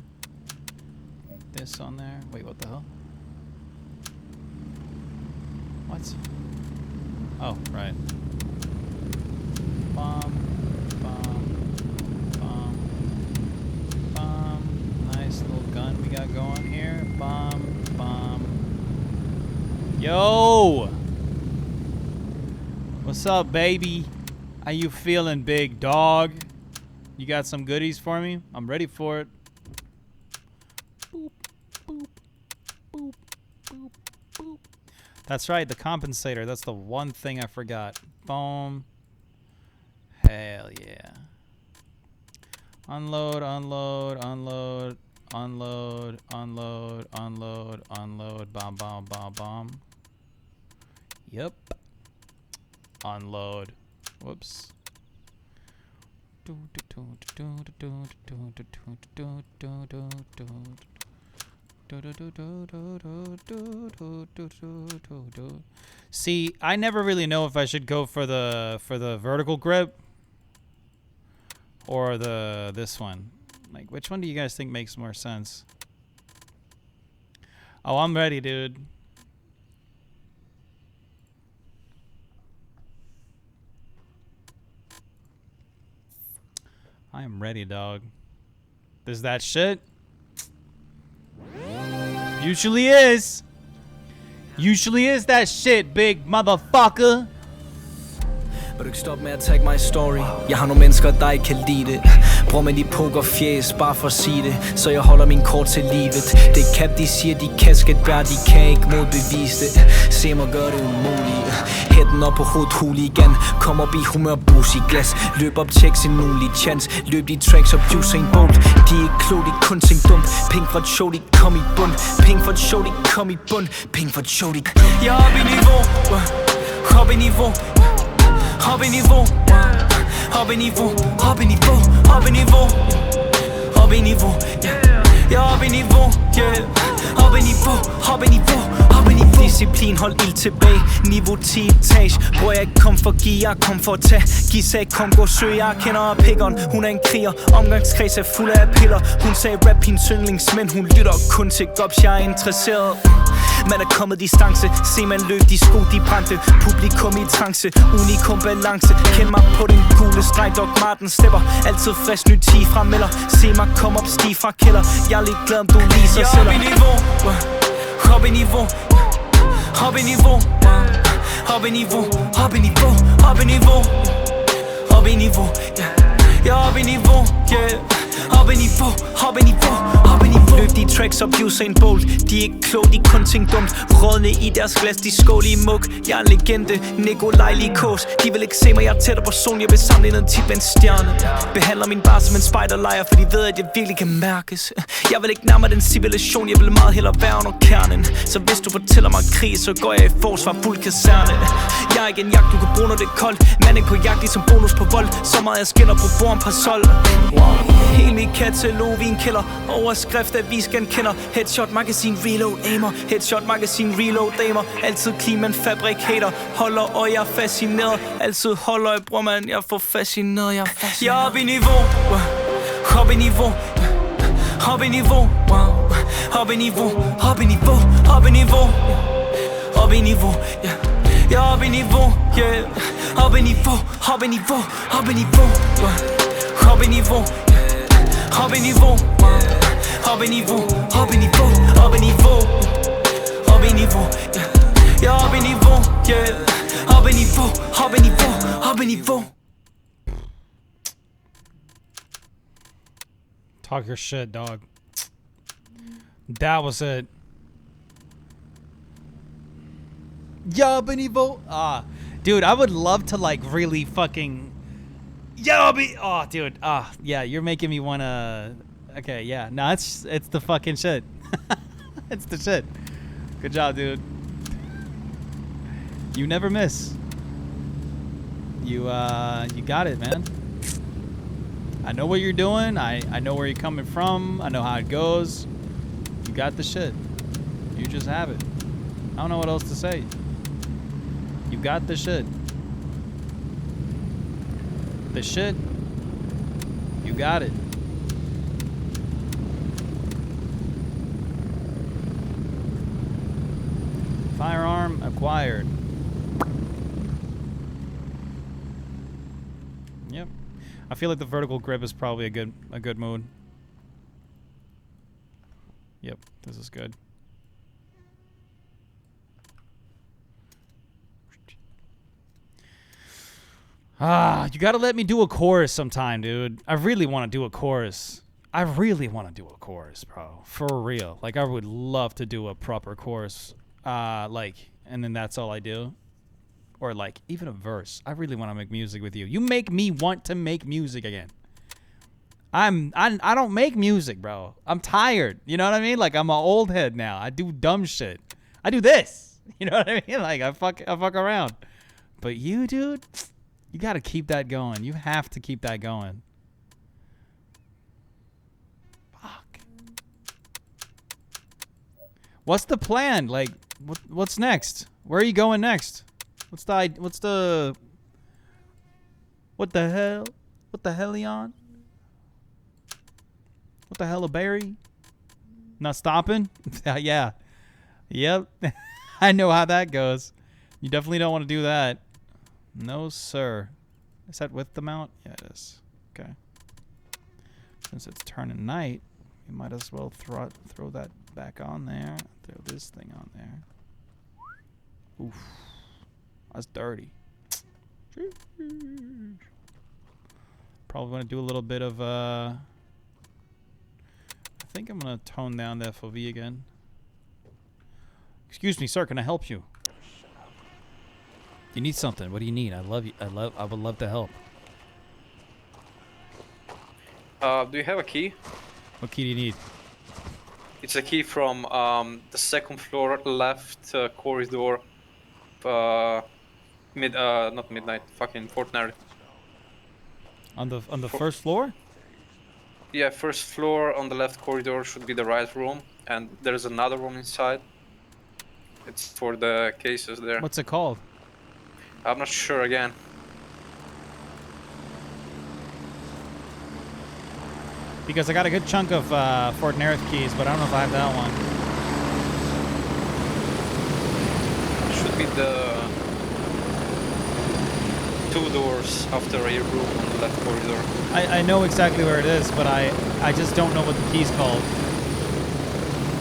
S3: this on there. Wait, what the hell? What? Oh, right. Bomb, bomb, bomb, bomb. Nice little gun we got going here. Bomb, bomb. Yo! What's up, baby? How you feeling, big dog? You got some goodies for me? I'm ready for it. Boop, boop, boop, boop, boop. That's right, the compensator. That's the one thing I forgot. Boom. Hell yeah. Unload, unload, unload, unload, unload, unload, unload. Bomb, bomb, bomb, bomb. Yep. Unload. Whoops. See, I never really know if I should go for the vertical grip or this one. Like, which one do you guys think makes more sense? Oh, I'm ready, dude. I am ready, dog. Is that shit? Usually is. Usually is that shit, big motherfucker.
S6: Vil du ikke stoppe med at tagge mig i story? Jeg har nogle mennesker, der ikke kan lide det. Bror med de pokerfjæs, bare for at sige det. Så jeg holder min kort til livet. Det er cap, de siger, de kasket bær, de kan ikke modbevise det. Se mig gøre det umuligt. Hætten op på hovedet, hooligan. Kom op i humør, bus i glas. Løb op, tjek sin mulige chance. Løb de tracks op, juice en bolt. De er ikke klog, de kun ting dumt. Penge for et show, de kom i bund. Penge for et show, de kom i bund. Penge for et show, de... Jeg er oppe i niveau. Hop i niveau. Hop i niveau, hop i niveau, hop i niveau, hop i niveau, hop i niveau, jeg er oppe i niveau, hop i niveau, hop i niveau, hop i niveau. Disciplin, hold ild tilbage, niveau 10 etage. Bror jeg ikke kom for at give, jeg kom for at tage. Giv sag, kom gå søg, jeg kender pikkeren. Hun er en kriger, omgangskreds er fuld af piller. Hun sagde rap hendes yndlings, men hun lytter kun til gops, jeg er interesseret. Man er kommet distance, se man løb, de sko de brændte. Publikum i trance, unikum balance. Kend mig på den gule streg, Doc Marten stepper. Altid frisk, ny 10 fra melder. Se mig kom op, stig fra kælder. Jeg er lidt glad om du lige så sælger. Jeg er oppe i niveau, hop i niveau. Hop i niveau, hop i niveau, hop i niveau, hop i niveau, hop i niveau, jeg er oppe i niveau, hop i niveau, hop i niveau, hop i niveau. Løb de tracks op, Usain Bolt. De er ikke kloge, de kun ting dumt. Rådne i deres glas, de skål i mug. Jeg er en legende, Nikolaj Likos. De vil ikke se mig, jeg er tættere på solen. Jeg vil sammenligne en tit med en stjerne. Behandler min bar som en spejderlejr, for de ved, at jeg virkelig kan mærkes. Jeg vil ikke nærmere den civilisation, jeg vil meget hellere være under kernen. Så hvis du fortæller mig krig, så går jeg i forsvar fuld kaserne. Jeg er ikke en jagt, du kan bruge, når det er koldt. Man er på jagt, ligesom bonus på vold. Så meget jeg skinner på bord, par sol. Hele mit katalog, vi en kælder. Overskrift, avis genkender. Headshot, magasin, reload, aimer. Headshot, magasin, reload, damer. Altid clean, man fabrikator. Holder øje, jeg er fascineret. Altid holder øje, bror man, jeg får fascineret. Jeg er oppe i niveau. Hop i niveau. Hop i niveau. Hop i niveau. Hop i niveau. Hop i niveau. Hop i niveau. Jeg er oppe i niveau, yeah. Oppe i niveau, oppe i niveau, oppe i niveau, yeah. Oppe i niveau, yeah. Oppe i niveau, oppe i niveau, oppe i niveau, oppe i niveau, oppe i niveau, yeah. Jeg er oppe i niveau, yeah. Oppe i niveau, oppe i niveau, oppe i niveau.
S3: Talk your shit, dog. That was it. Yabanivo. Dude, I would love to like really fucking Yabi. Oh, dude. Yeah, you're making me wanna. Okay, yeah. No, it's the fucking shit. It's the shit. Good job, dude. You never miss. You got it, man. I know what you're doing. I know where you're coming from. I know how it goes. You got the shit. You just have it. I don't know what else to say. You got the shit. The shit. You got it. Firearm acquired. Yep. I feel like the vertical grip is probably a good mode. Yep, this is good. You gotta let me do a chorus sometime, dude. I really want to do a chorus. I really want to do a chorus, bro. For real. Like, I would love to do a proper chorus. Like, and then that's all I do. Or, like, even a verse. I really want to make music with you. You make me want to make music again. I don't make music, bro. I'm tired. You know what I mean? Like, I'm an old head now. I do dumb shit. I do this. You know what I mean? Like, I fuck around. But you, dude, you gotta keep that going. You have to keep that going. Fuck. What's the plan? Like, what's next? Where are you going next? What the hell? What the hellion? What the hell, a berry? Not stopping? Yeah. Yep. I know how that goes. You definitely don't want to do that. No, sir. Is that with the mount? Yeah, it is. Okay. Since it's turning night, we might as well throw that back on there. Throw this thing on there. Oof. That's dirty. Probably want to do a little bit of I think I'm gonna tone down the FOV again. Excuse me, sir, can I help you? You need something. What do you need? I love you. I would love to help.
S7: Do you have a key?
S3: What key do you need?
S7: It's a key from the second floor left corridor. Not midnight. Fucking Fortnite.
S3: On the first floor?
S7: Yeah, first floor on the left corridor should be the right room, and there's another room inside. It's for the cases there.
S3: What's it called?
S7: I'm not sure again.
S3: Because I got a good chunk of Fort Nerith keys, but I don't know if I have that one.
S7: Should be the 2 doors after a room on the left corridor.
S3: I know exactly where it is, but I just don't know what the key's called.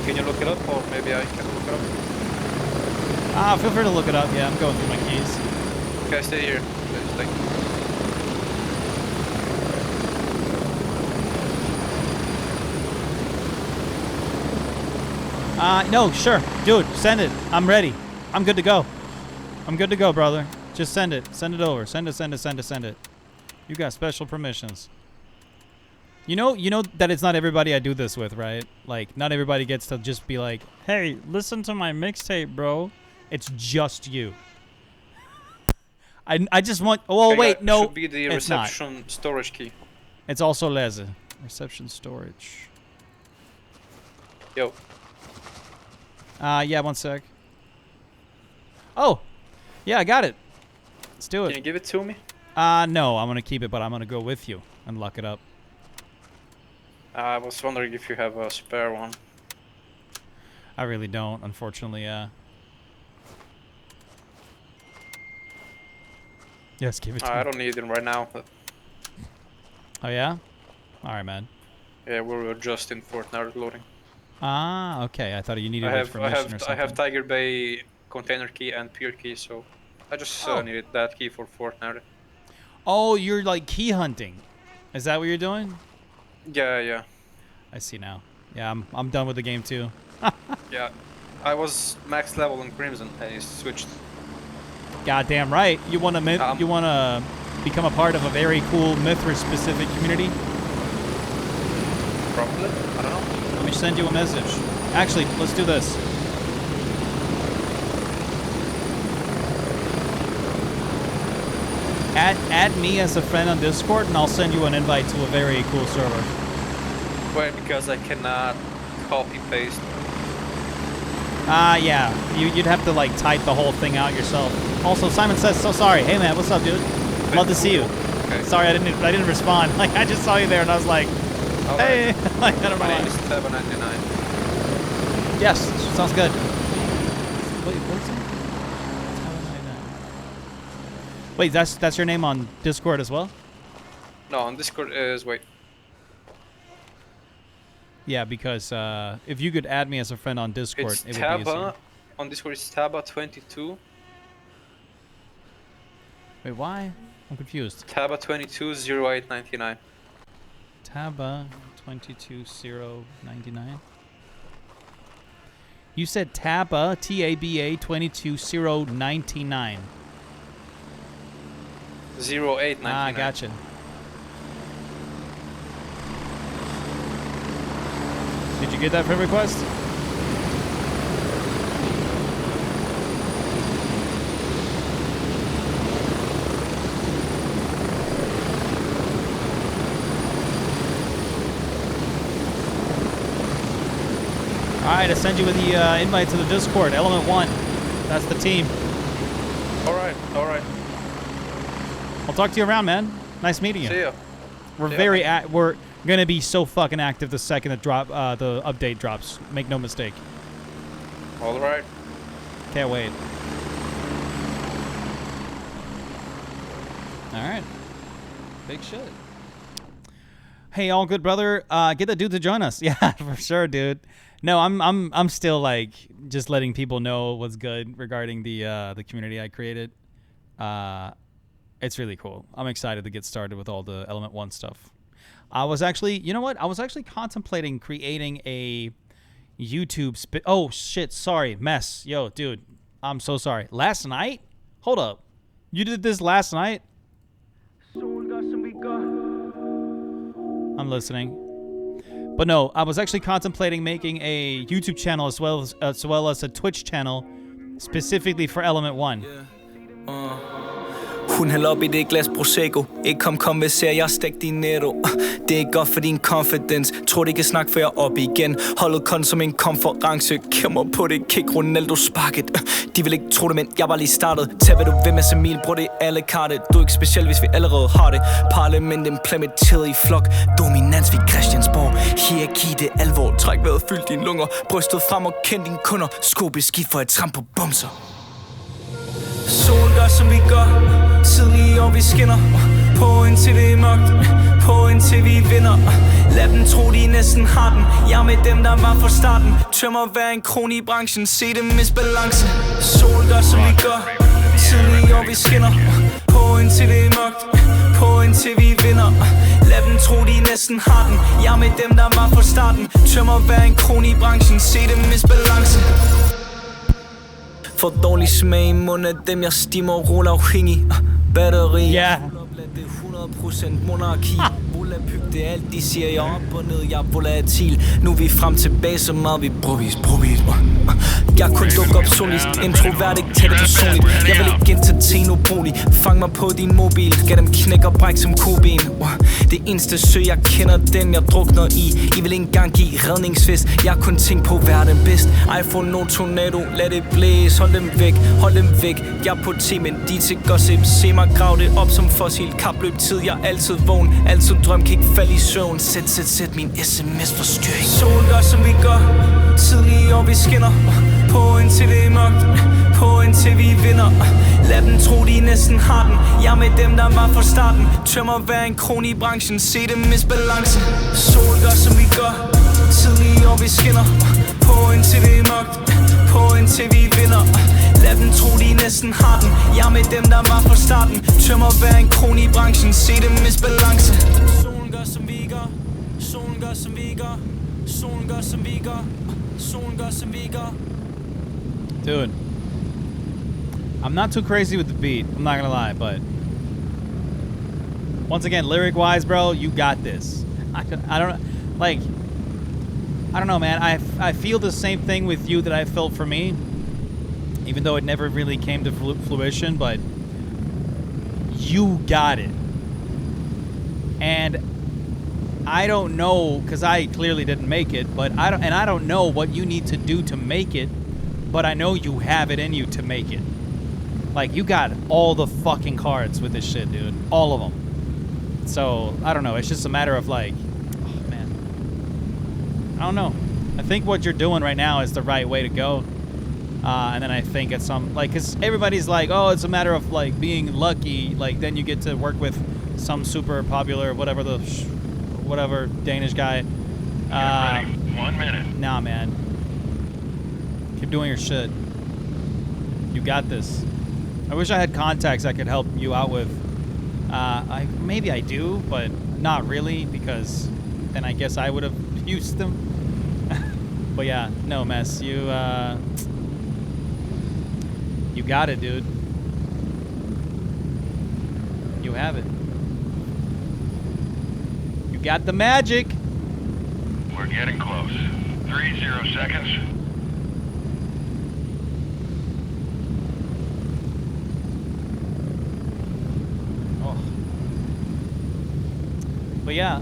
S7: Can you look it up, or maybe I can look it up?
S3: Feel free to look it up. Yeah, I'm going through my keys.
S7: Okay, stay here. Stay.
S3: No, sure. Dude, send it. I'm ready. I'm good to go. I'm good to go, brother. Just send it. Send it over. Send it. You got special permissions. You know that it's not everybody I do this with, right? Like, not everybody gets to just be like, hey, listen to my mixtape, bro. It's just you. I just want... Oh,
S7: okay,
S3: wait, no.
S7: Should be the reception storage key.
S3: It's also Leze. Reception storage.
S7: Yo.
S3: Yeah, one sec. Oh, yeah, I got it. Let's do it.
S7: Can you give it to me?
S3: No, I'm gonna keep it, but I'm gonna go with you and lock it up.
S7: I was wondering if you have a spare one.
S3: I really don't, unfortunately, Yes, give it to me.
S7: I don't need it right now.
S3: Oh, yeah? Alright, man.
S7: Yeah, we're just in Fort Narod loading.
S3: Ah, okay. I thought you needed it for mission or something.
S7: I have Tiger Bay container key and pier key, so I just needed that key for Fort Narod.
S3: Oh, you're like key hunting. Is that what you're doing?
S7: Yeah.
S3: I see now. Yeah, I'm done with the game too.
S7: Yeah, I was max level in Crimson. I switched.
S3: Goddamn right. You wanna become a part of a very cool Mithras specific community?
S7: Probably. I don't know.
S3: Let me send you a message. Actually, let's do this. Add me as a friend on Discord, and I'll send you an invite to a very cool server.
S7: Wait, because I cannot copy paste.
S3: Yeah. You'd have to like type the whole thing out yourself. Also, Simon says, so sorry. Hey man, what's up, dude? Love to see you.
S7: Okay.
S3: Sorry, I didn't respond. Like I just saw you there, and I was like, hey. Like, I don't know.
S7: My name is Tab99.
S3: Yes, sounds good. Wait, what's it? Wait, that's your name on Discord as well?
S7: No, on Discord is wait.
S3: Yeah, because if you could add me as a friend on Discord,
S7: It's
S3: it would be easier.
S7: Taba. On Discord it's Taba22.
S3: Wait, why? I'm confused.
S7: Taba220899.
S3: Taba 22099. You said Taba TABA 22099.
S7: 0899.
S3: Ah, gotcha. Did you get that friend request? Alright, I send you with the invite to the Discord, Element 1. That's the team.
S7: Alright.
S3: I'll talk to you around, man. Nice meeting you.
S7: See ya.
S3: We're gonna be so fucking active the second the update drops. Make no mistake.
S7: Alright.
S3: Can't wait. Alright. Big shit. Hey, all good, brother. Get the dude to join us. Yeah, for sure, dude. No, I'm still like just letting people know what's good regarding the community I created. It's really cool. I'm excited to get started with all the Element 1 stuff. I was actually, you know what? I was actually contemplating creating a YouTube oh shit, sorry, mess. Yo, dude, I'm so sorry. Last night? Hold up. You did this last night? I'm listening. But no, I was actually contemplating making a YouTube channel as well as a Twitch channel specifically for Element 1.
S6: Hun hælder op i det glas Prosecco. Ikke kom, hvis jeg stik din netto. Det er ikke godt for din confidence. Tror det kan snakke før jeg op igen. Holdet kun som en konference. Kæmmer på det, kick Ronaldo sparket. De vil ikke tro det, men jeg var lige startet. Tag hvad du vil med Samil, bror det alle karte. Du er ikke speciel, hvis vi allerede har det. Parlament implementeret i flok. Dominans ved Christiansborg. Hierarki det er alvor. Træk vejret, fyld dine lunger. Brystet frem og kend dine kunder. Sko beskidt for et tramp på bumser. Sol gør som vi gør. Tidlige år vi skinner. På indtil det er mørkt. På indtil vi vinder. Lad dem tro de næsten har den. Jeg med dem der var fra starten. Tømmer hver en krone i branchen. Se dem miste balance. Sol gør som vi gør. Tidlige år vi skinner. På indtil det er mørkt. På indtil vi vinder. Lad dem tro de næsten har den. Jeg med dem der var fra starten. Tømmer hver en krone i branchen. Se dem miste balance. For dårlig smag i munden af dem jeg stimmer og ruller afhængig. Batteri.
S3: Ja.
S6: 100% monarki. Volapyk, det er alt de siger. Jeg op og ned, jeg er volatil. Nu er vi frem tilbage, så meget vi brovis. Jeg kun dukker op solist. Introvert, tag det personligt. Jeg vil ikke entertain ubrugelig. Fang mig på din mobil. Gav dem knæk og bræk som koben. Det eneste sø jeg kender, den jeg drukner i. I vil ikke engang give redningsfest. Jeg kun tænk på at være den bedst. iPhone no tornado, lad det blæse. Hold dem væk. Jeg er på temen, de til gossip. Se mig grave det op som fossil. Kapløb tid, jeg er altid vågen. Altid drøm, kan ikke falde i søvn. Sæt min sms forstyrring. Sol gør som vi gør. Tidlige år vi skinner. På indtil det er mørkt. På indtil vi vinder. Lad dem tro de næsten har den. Jeg med dem der var fra starten. Tømmer hver en krone i branchen. Se dem miste balance. Sol gør som vi gør. Tidlige år vi skinner. På indtil det er mørkt. På indtil vi vinder. Lad dem tro de næsten har den. Jeg med dem der var fra starten. Tømmer hver en krone i branchen. Se dem miste balance. Solen gør som vi gør. Solen gør som vi gør. Solen gør som vi gør. Solen gør som vi gør.
S3: Dude, I'm not too crazy with the beat, I'm not gonna lie, but once again, lyric-wise, bro, you got this. I don't know, man. I feel the same thing with you that I felt for me, even though it never really came to fruition, but you got it. And I don't know, because I clearly didn't make it, but I don't know what you need to do to make it, but I know you have it in you to make it. Like, you got all the fucking cards with this shit, dude. All of them. So, I don't know. It's just a matter of, like, oh, man. I don't know. I think what you're doing right now is the right way to go. And then I think it's because everybody's like, oh, it's a matter of, like, being lucky. Like, then you get to work with some super popular, whatever Danish guy.
S2: Get ready. 1 minute.
S3: Nah, man. Keep doing your shit. You got this. I wish I had contacts I could help you out with. Maybe I do, but not really, because then I guess I would have used them. But yeah, no mess. You got it, dude. You have it. You got the magic.
S2: We're getting close. 30 seconds.
S3: But yeah,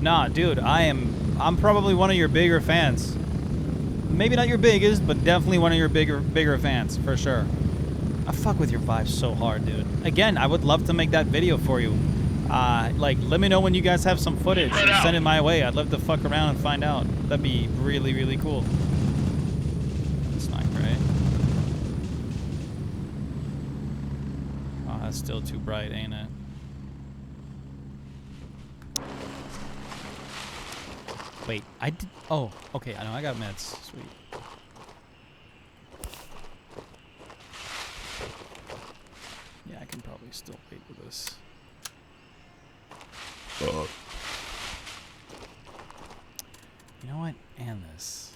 S3: nah, dude, I'm probably one of your bigger fans. Maybe not your biggest, but definitely one of your bigger fans, for sure. I fuck with your vibes so hard, dude. Again, I would love to make that video for you. Like, let me know when you guys have some footage. Send it my way. I'd love to fuck around and find out. That'd be really, really cool. Still too bright, ain't it? Wait, I did. Oh, okay. I know. I got meds. Sweet. Yeah, I can probably still wait with this. You know what? And this.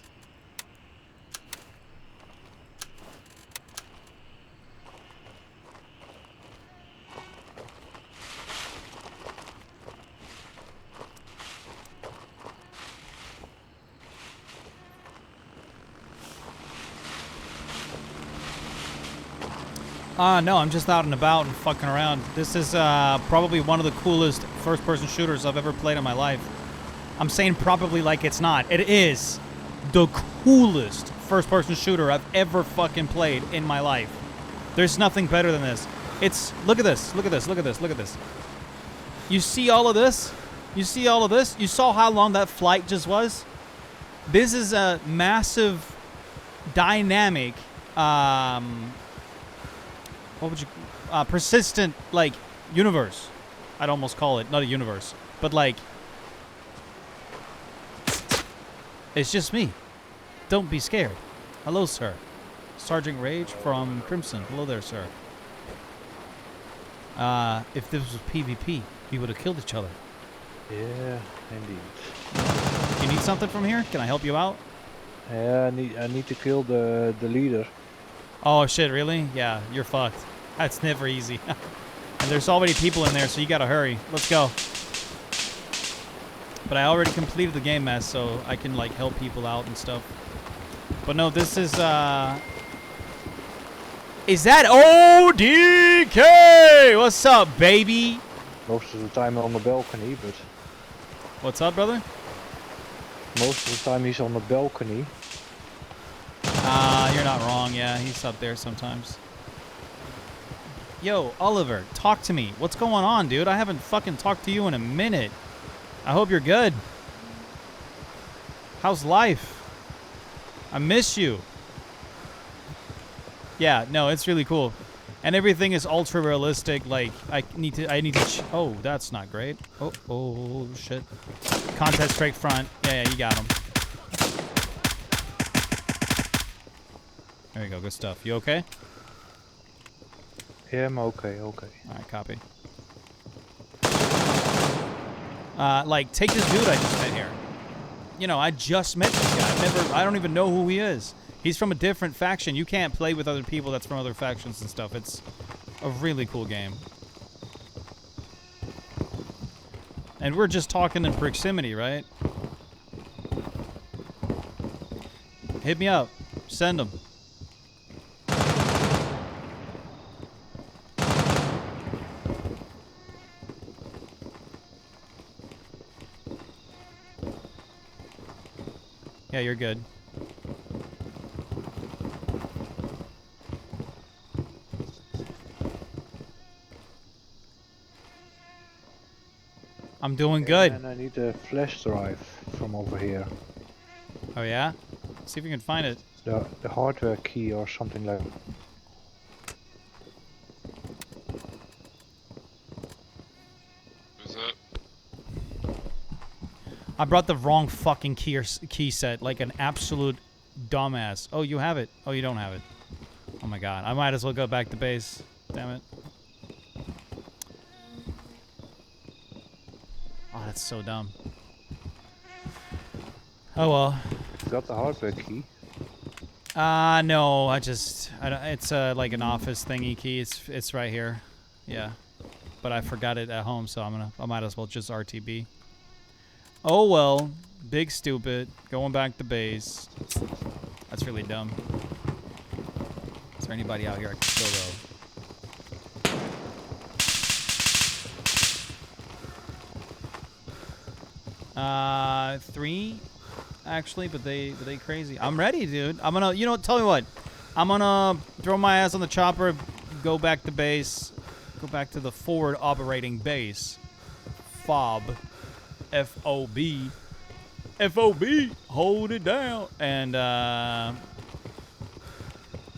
S3: No, I'm just out and about and fucking around. This is probably one of the coolest first-person shooters I've ever played in my life. I'm saying probably like it's not. It is the coolest first-person shooter I've ever fucking played in my life. There's nothing better than this. It's, look at this, look at this, look at this, look at this. You see all of this? You see all of this? You saw how long that flight just was? This is a massive, dynamic, what would you, persistent, like, universe. I'd almost call it, not a universe, but like, it's just me. Don't be scared. Hello, sir. Sergeant Rage from Crimson. Hello there, sir. If this was PvP, we would have killed each other.
S8: Yeah, indeed.
S3: You need something from here? Can I help you out?
S8: Yeah, I need to kill the leader.
S3: Oh shit, really? Yeah, you're fucked. That's never easy. And there's already people in there, so you gotta hurry. Let's go. But I already completed the game, mess, so I can like help people out and stuff. But no, this is that ODK? What's up, baby?
S8: Most of the time on the balcony, but...
S3: What's up, brother?
S8: Most of the time he's on the balcony.
S3: You're not wrong, yeah, he's up there sometimes. Yo, Oliver, talk to me. What's going on, dude? I haven't fucking talked to you in a minute. I hope you're good. How's life? I miss you. Yeah, no, it's really cool. And everything is ultra realistic. Like, I need to oh, that's not great. Oh, shit. Contest straight front. Yeah, you got him. There you go, good stuff. You okay?
S8: Yeah, I'm okay.
S3: Alright, copy. Like, take this dude I just met here. You know, I just met this guy. I don't even know who he is. He's from a different faction. You can't play with other people that's from other factions and stuff. It's a really cool game. And we're just talking in proximity, right? Hit me up. Send them. Yeah, you're good. I'm doing good.
S8: And I need a flash drive from over here.
S3: Oh yeah? See if you can find it.
S8: The hardware key or something like that.
S2: Is that?
S3: I brought the wrong fucking key set, like an absolute dumbass. Oh, you have it. Oh, you don't have it. Oh my god. I might as well go back to base. Damn it. Oh, that's so dumb. Oh well.
S8: You got the hardware key?
S3: No, it's like an office thingy key. It's right here. Yeah. But I forgot it at home, so I might as well just RTB. Oh well, big stupid, going back to base. That's really dumb. Is there anybody out here I can kill though? 3, actually, but they crazy. I'm ready, dude. I'm gonna, tell me what. I'm gonna throw my ass on the chopper, go back to base, go back to the forward operating base, FOB. FOB. FOB. Hold it down. And I'm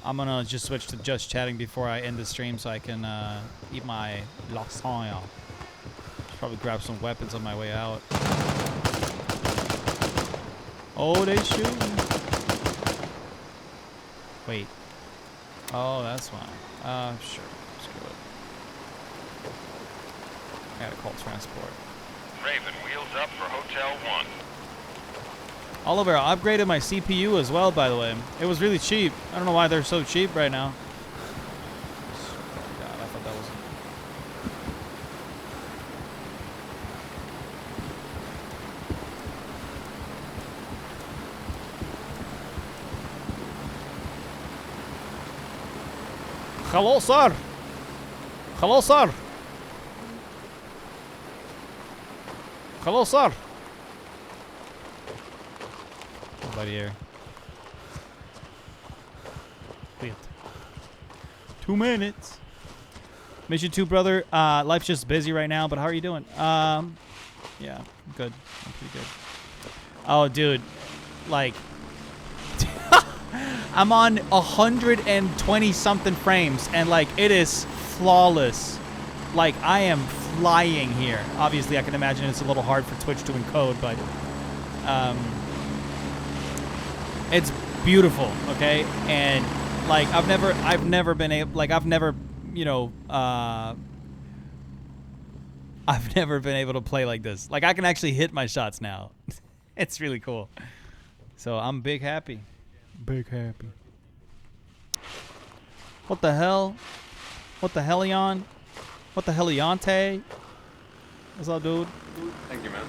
S3: gonna just switch to just chatting before I end the stream so I can eat my lasagna. Probably grab some weapons on my way out. Oh, they shooting. Wait. Oh, that's fine. Sure. Screw it. I gotta call transport.
S2: Raven, wheels up for Hotel 1.
S3: Oliver, I upgraded my CPU as well, by the way. It was really cheap. I don't know why they're so cheap right now. God, I thought that was... Hello, sir. Hello, sir. Hello, sir. Nobody here. Wait. 2 minutes. Miss you too, brother. Life's just busy right now, but how are you doing? Yeah, I'm good. I'm pretty good. Oh, dude. Like, I'm on 120 something frames, and like, it is flawless. Like, I am flying here. Obviously, I can imagine it's a little hard for Twitch to encode, but it's beautiful, okay? And like, I've never been able, like, I've never to play like this. Like, I can actually hit my shots now. It's really cool. So I'm big happy. Big happy. What the hell? What the hellion? What the heliante? What's up, dude?
S7: Thank you, man.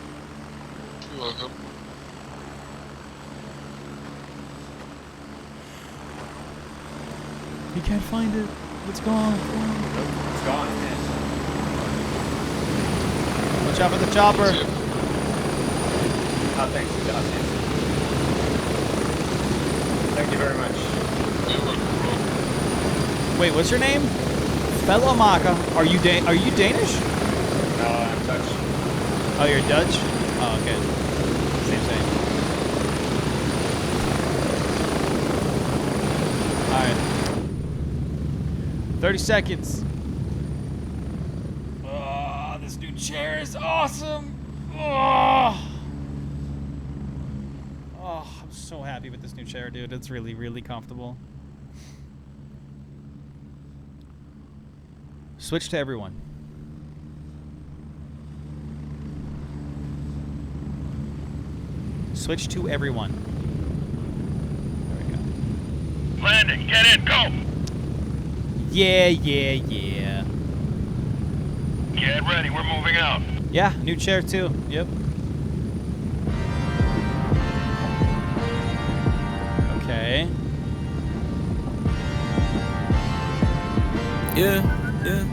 S2: You're welcome.
S3: You can't find it. It's gone.
S7: It's gone, man.
S3: Watch out for the chopper.
S7: Oh, thanks, Josh. Thank you very much.
S2: You're welcome, bro.
S3: Wait, what's your name? Fellamaka. Are you Danish?
S7: No, I'm Dutch.
S3: Oh, you're Dutch? Oh, okay. Same. right. 30 seconds. Oh, this new chair is awesome. Oh, I'm so happy with this new chair, dude. It's really, really comfortable. Switch to everyone. Switch to everyone. There we go.
S2: Landing, get in, go!
S3: Yeah, yeah, yeah.
S2: Get ready, we're moving out.
S3: Yeah, new chair too. Yep. Okay.
S6: Yeah, yeah.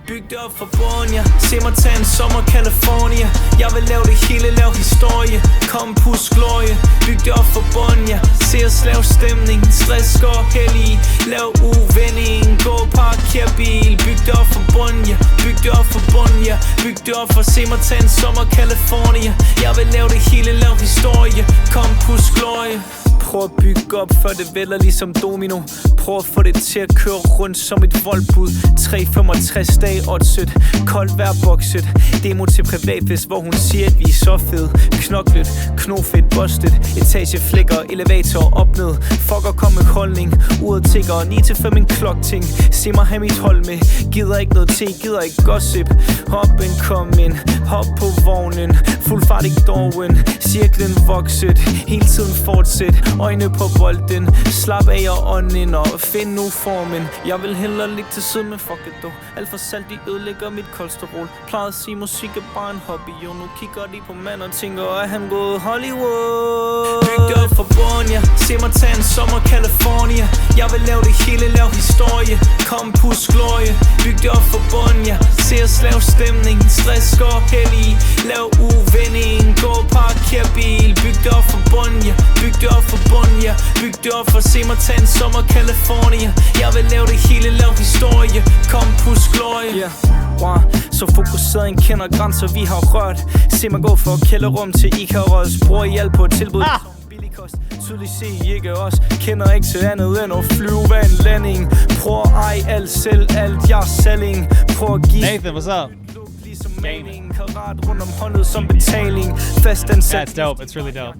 S6: Bygget op for bunden, ja. Se mig tage en sommer California. Jeg vil lave det hele, lave historie. Kom, pus, glorie. Bygget op for bunden, ja. Se os lave stemning. Stress går hellig. Lav uvending. Gå, parker bil. Bygget op for bunden, ja. Bygget op for bunden, ja. Bygget op for se mig tage en sommer California. Jeg vil lave det hele, lave historie. Kom, pus, glorie. Prøv at bygge op, før det vælder ligesom domino. Prøv at få det til at køre rundt som et voldbud. 365 dage oddset. Koldt vejr bokset. Demo til privatfest, hvor hun siger, at vi er så fede. Knoklet, knofedt, bustet. Etage flækker, elevator op ned. Fucker kom med holdning. Uret tigger, 9-5 en klokting. Se mig have mit hold med. Gider ikke noget te, gider ikke gossip. Hop ind, kom ind. Hop på vognen. Fuld fart, ikke doven. Cirklen vokset. Hele tiden fortsæt. Øjne på bolden. Slap af og ånd ind og find nu formen. Jeg vil hellere ligge til siden med fuck it dog. Alt for salt, de ødelægger mit kolesterol. Plejede at sige, musik er bare en hobby. Jo, nu kigger de på mand og tænker, at han gået Hollywood. Bygget op for bunden, ja. Se mig tage en sommer California. Jeg vil lave det hele, lave historie. Kom, pus, glorie. Bygget op for bunden, ja. Se os lave stemning. Stress går hellig. Lav uvending. Gå, parker bil. Bygget op for bunden, ja. Bygget op for bunden, ja. Bygget op for se mig tage en sommer California. Jeg vil lave det hele, lave historie. Kom, pus, glorie. Yeah. Wow. Så fokuseret en kender grænser, vi har rørt. Se mig gå fra kælderrum til Ikaros. Bruger hjælp på et tilbud billig kost. Tydeligt se I ikke os. Kender ikke til andet end at flyve ved en landing. Prøv at eje alt selv, alt jeg selling. Prøv at give
S3: Nathan, what's up?
S6: Gaming. Karat rundt om håndet som betaling. Fast ansat.
S3: That's dope. It's really dope.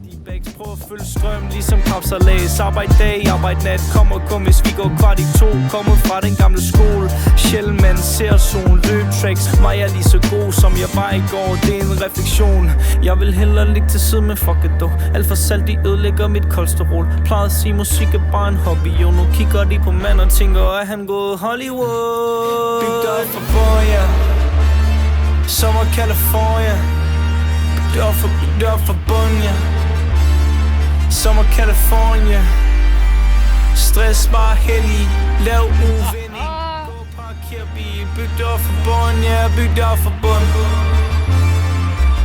S6: Prøv at følge strøm ligesom kapsalæs. Arbejde dag, arbejde nat. Kom og kom, hvis vi går kvart i to. Kommet fra den gamle skole. Sjældent man ser sol. Løb tracks. Mig er lige så god som jeg var i går. Det er en refleksion. Jeg vil hellere ligge til side med fuck it dog. Alt for salt, de ødelægger mit kolesterol. Plejede at sige, musik er bare en hobby. Jo, nu kigger de på mand og tænker, at han gået Hollywood. Bygget op for boya. Sommer California. Bygget op for bunden, ja. Sommer California. Stress bare hellig. Lav uvending. Gå, parker bil. Bygget op for bunden, ja. Bygget op for bunden.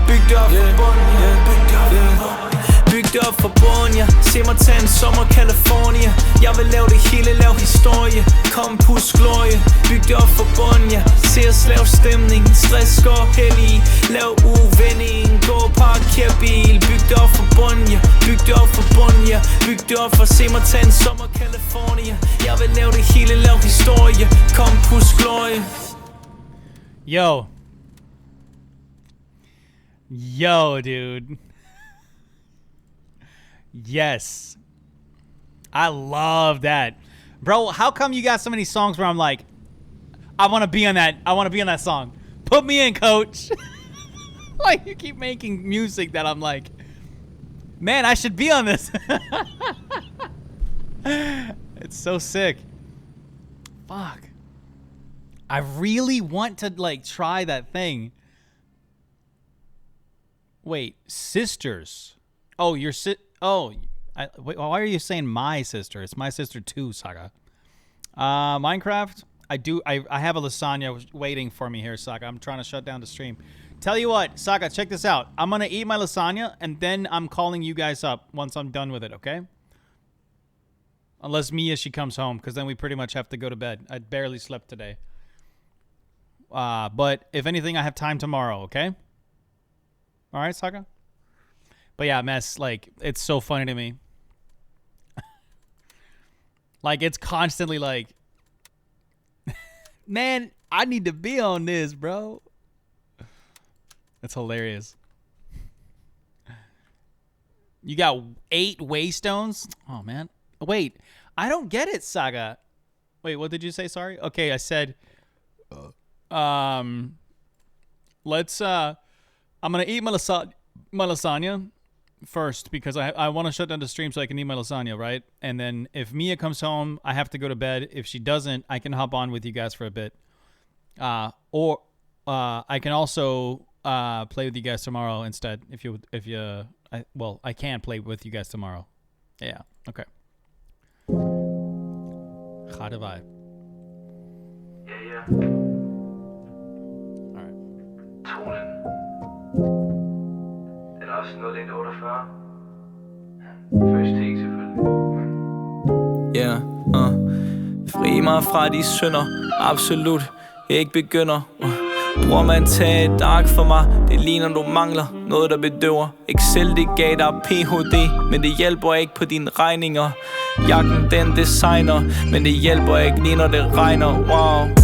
S6: Bygget op for bunden, ja. Bygget op for bunden. Bygget op for bunden, ja. Se mig tage en sommer California. Jeg vil lave det hele, lave historie. Kom, pus, glorie. Bygget op for bunden, ja. Se os lave stemning. Stress går hellig. Lav uvending. Gå, parker bil. Bygget op for bunden, ja. Bygget op for bunden, ja. Bygget op for se mig tage en sommer California. Jeg vil lave det hele, lave historie. Kom, pus, glorie.
S3: Yo. Yo, dude. Yes. I love that. Bro, how come you got so many songs where I'm like, I want to be on that song. Put me in, coach. Like, you keep making music that I'm like, man, I should be on this. It's so sick. Fuck. I really want to, like, try that thing. Wait, sisters. Oh, your wait, why are you saying my sister? It's my sister too, Saga. Minecraft. I have a lasagna waiting for me here, Saga. I'm trying to shut down the stream. Tell you what, Saga, check this out. I'm gonna eat my lasagna and then I'm calling you guys up once I'm done with it, okay? Unless she comes home, because then we pretty much have to go to bed. I barely slept today. But if anything, I have time tomorrow, okay? All right, Saga? But yeah, Mess, like, it's so funny to me. Like, it's constantly like, man, I need to be on this, bro. That's hilarious. You got 8 waystones? Oh, man. Wait, I don't get it, Saga. Wait, what did you say? Sorry. Okay, I said, let's, I'm going to eat my lasagna first because I want to shut down the stream so I can eat my lasagna, right? And then if Mia comes home, I have to go to bed. If she doesn't, I can hop on with you guys for a bit. Or I can also play with you guys tomorrow instead. I can play with you guys tomorrow. Yeah. Okay. Harde vibe.
S9: Yeah.
S3: All right.
S9: Tonen. Den er også 0148. First take selvfølgelig.
S6: Yeah, Fri mig fra de synder. Absolut. Jeg ikke begynder. Bror man, tag et ark for mig. Det ligner du mangler noget der bedøver. Excel det gav dig PhD, men det hjælper ikke på dine regninger. Jakken den designer, men det hjælper ikke lige når det regner. Wow.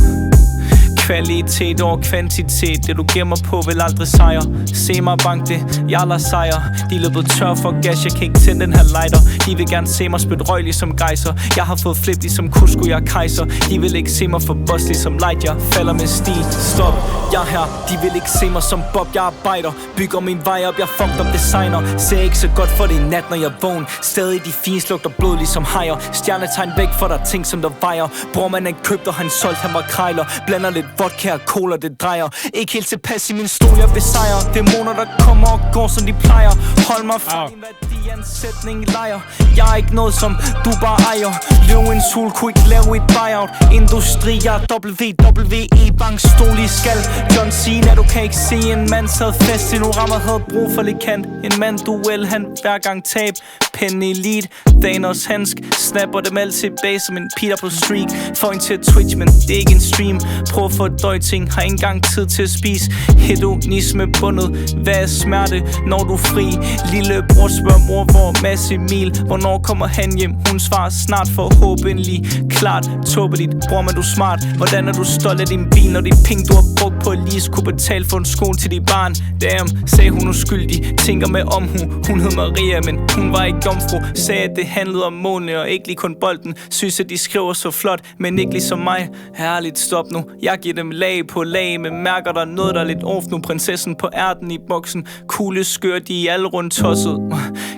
S6: Kvalitet over kvantitet. Det du gemmer på vil aldrig sejre. Se mig bank det, jeg lader sejre. De er løbet tør for gas, jeg kan ikke tænde den her lighter. De vil gerne se mig spytte røg ligesom gejser. Jeg har fået flip ligesom Cusco, jeg er kejser. De vil ikke se mig for boss ligesom light. Jeg falder med stil, stop, jeg er her. De vil ikke se mig som Bob, jeg arbejder. Bygger min vej op, jeg fucked up designer. Ser ikke så godt for det i nat, når jeg vågen. Stadig de fine lugter blod ligesom hajer. Stjernetegn væk for der ting som der vejer. Bror man han købte og han solgt, han var krejler. Blander lidt vodka og cola, det drejer. Ikke helt tilpas i min stol, jeg besejrer. Dæmoner der kommer og går som de plejer. Hold mig fra din værdiansætning lejer. Jeg er ikke noget som du bare ejer. Løvens hul kunne ikke lave et buyout. Industri, jeg er WWE bank stol i skal. John Cena, du kan ikke se en mand sad fast i nu rammer havde brug for lidt kant. En mand duel, han hver gang tab. Penny Elite, Thanos handsk. Snapper dem alt tilbage som en Peter på streak. Får en til Twitch, men det er ikke en stream. Prøv at få et døjting, har ikke engang tid til at spise. Hedonisme bundet, hvad er smerte, når du er fri? Lille bror spørger mor, hvor Mads Emil. Hvornår kommer han hjem? Hun svarer snart forhåbentlig. Klart, tåbeligt, bror men du smart. Hvordan er du stolt af din bil, når de penge du har brugt på at lige skulle betale for en skole til dit barn? Damn, sagde hun uskyldig, tænker med omhu. Hun hed Maria, men hun var ikke jomfru. Sagde at det handlede om målene og ikke lige kun bolden. Synes at de skriver så flot, men ikke ligesom mig. Herligt, stop nu, jeg giver dem lag på lag. Men mærker der noget der er lidt off nu. Prinsessen på ærten i boksen. Kugle skør, de er alle rundt tosset.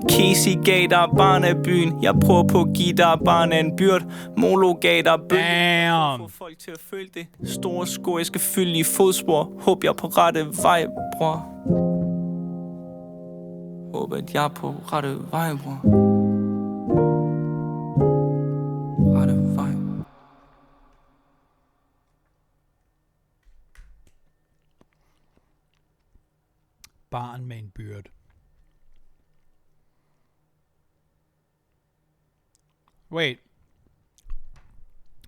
S6: Casey gav dig barn af byen. Jeg prøver på at give dig barn af en byrd. Molo gav dig bøn. Få folk til at føle det. Store sko, jeg skal fylde i fodspor. Håb jeg er på rette vej, bror. Håb at jeg er på rette vej, bror. Rette vej.
S3: Barn med en byrde. Wait.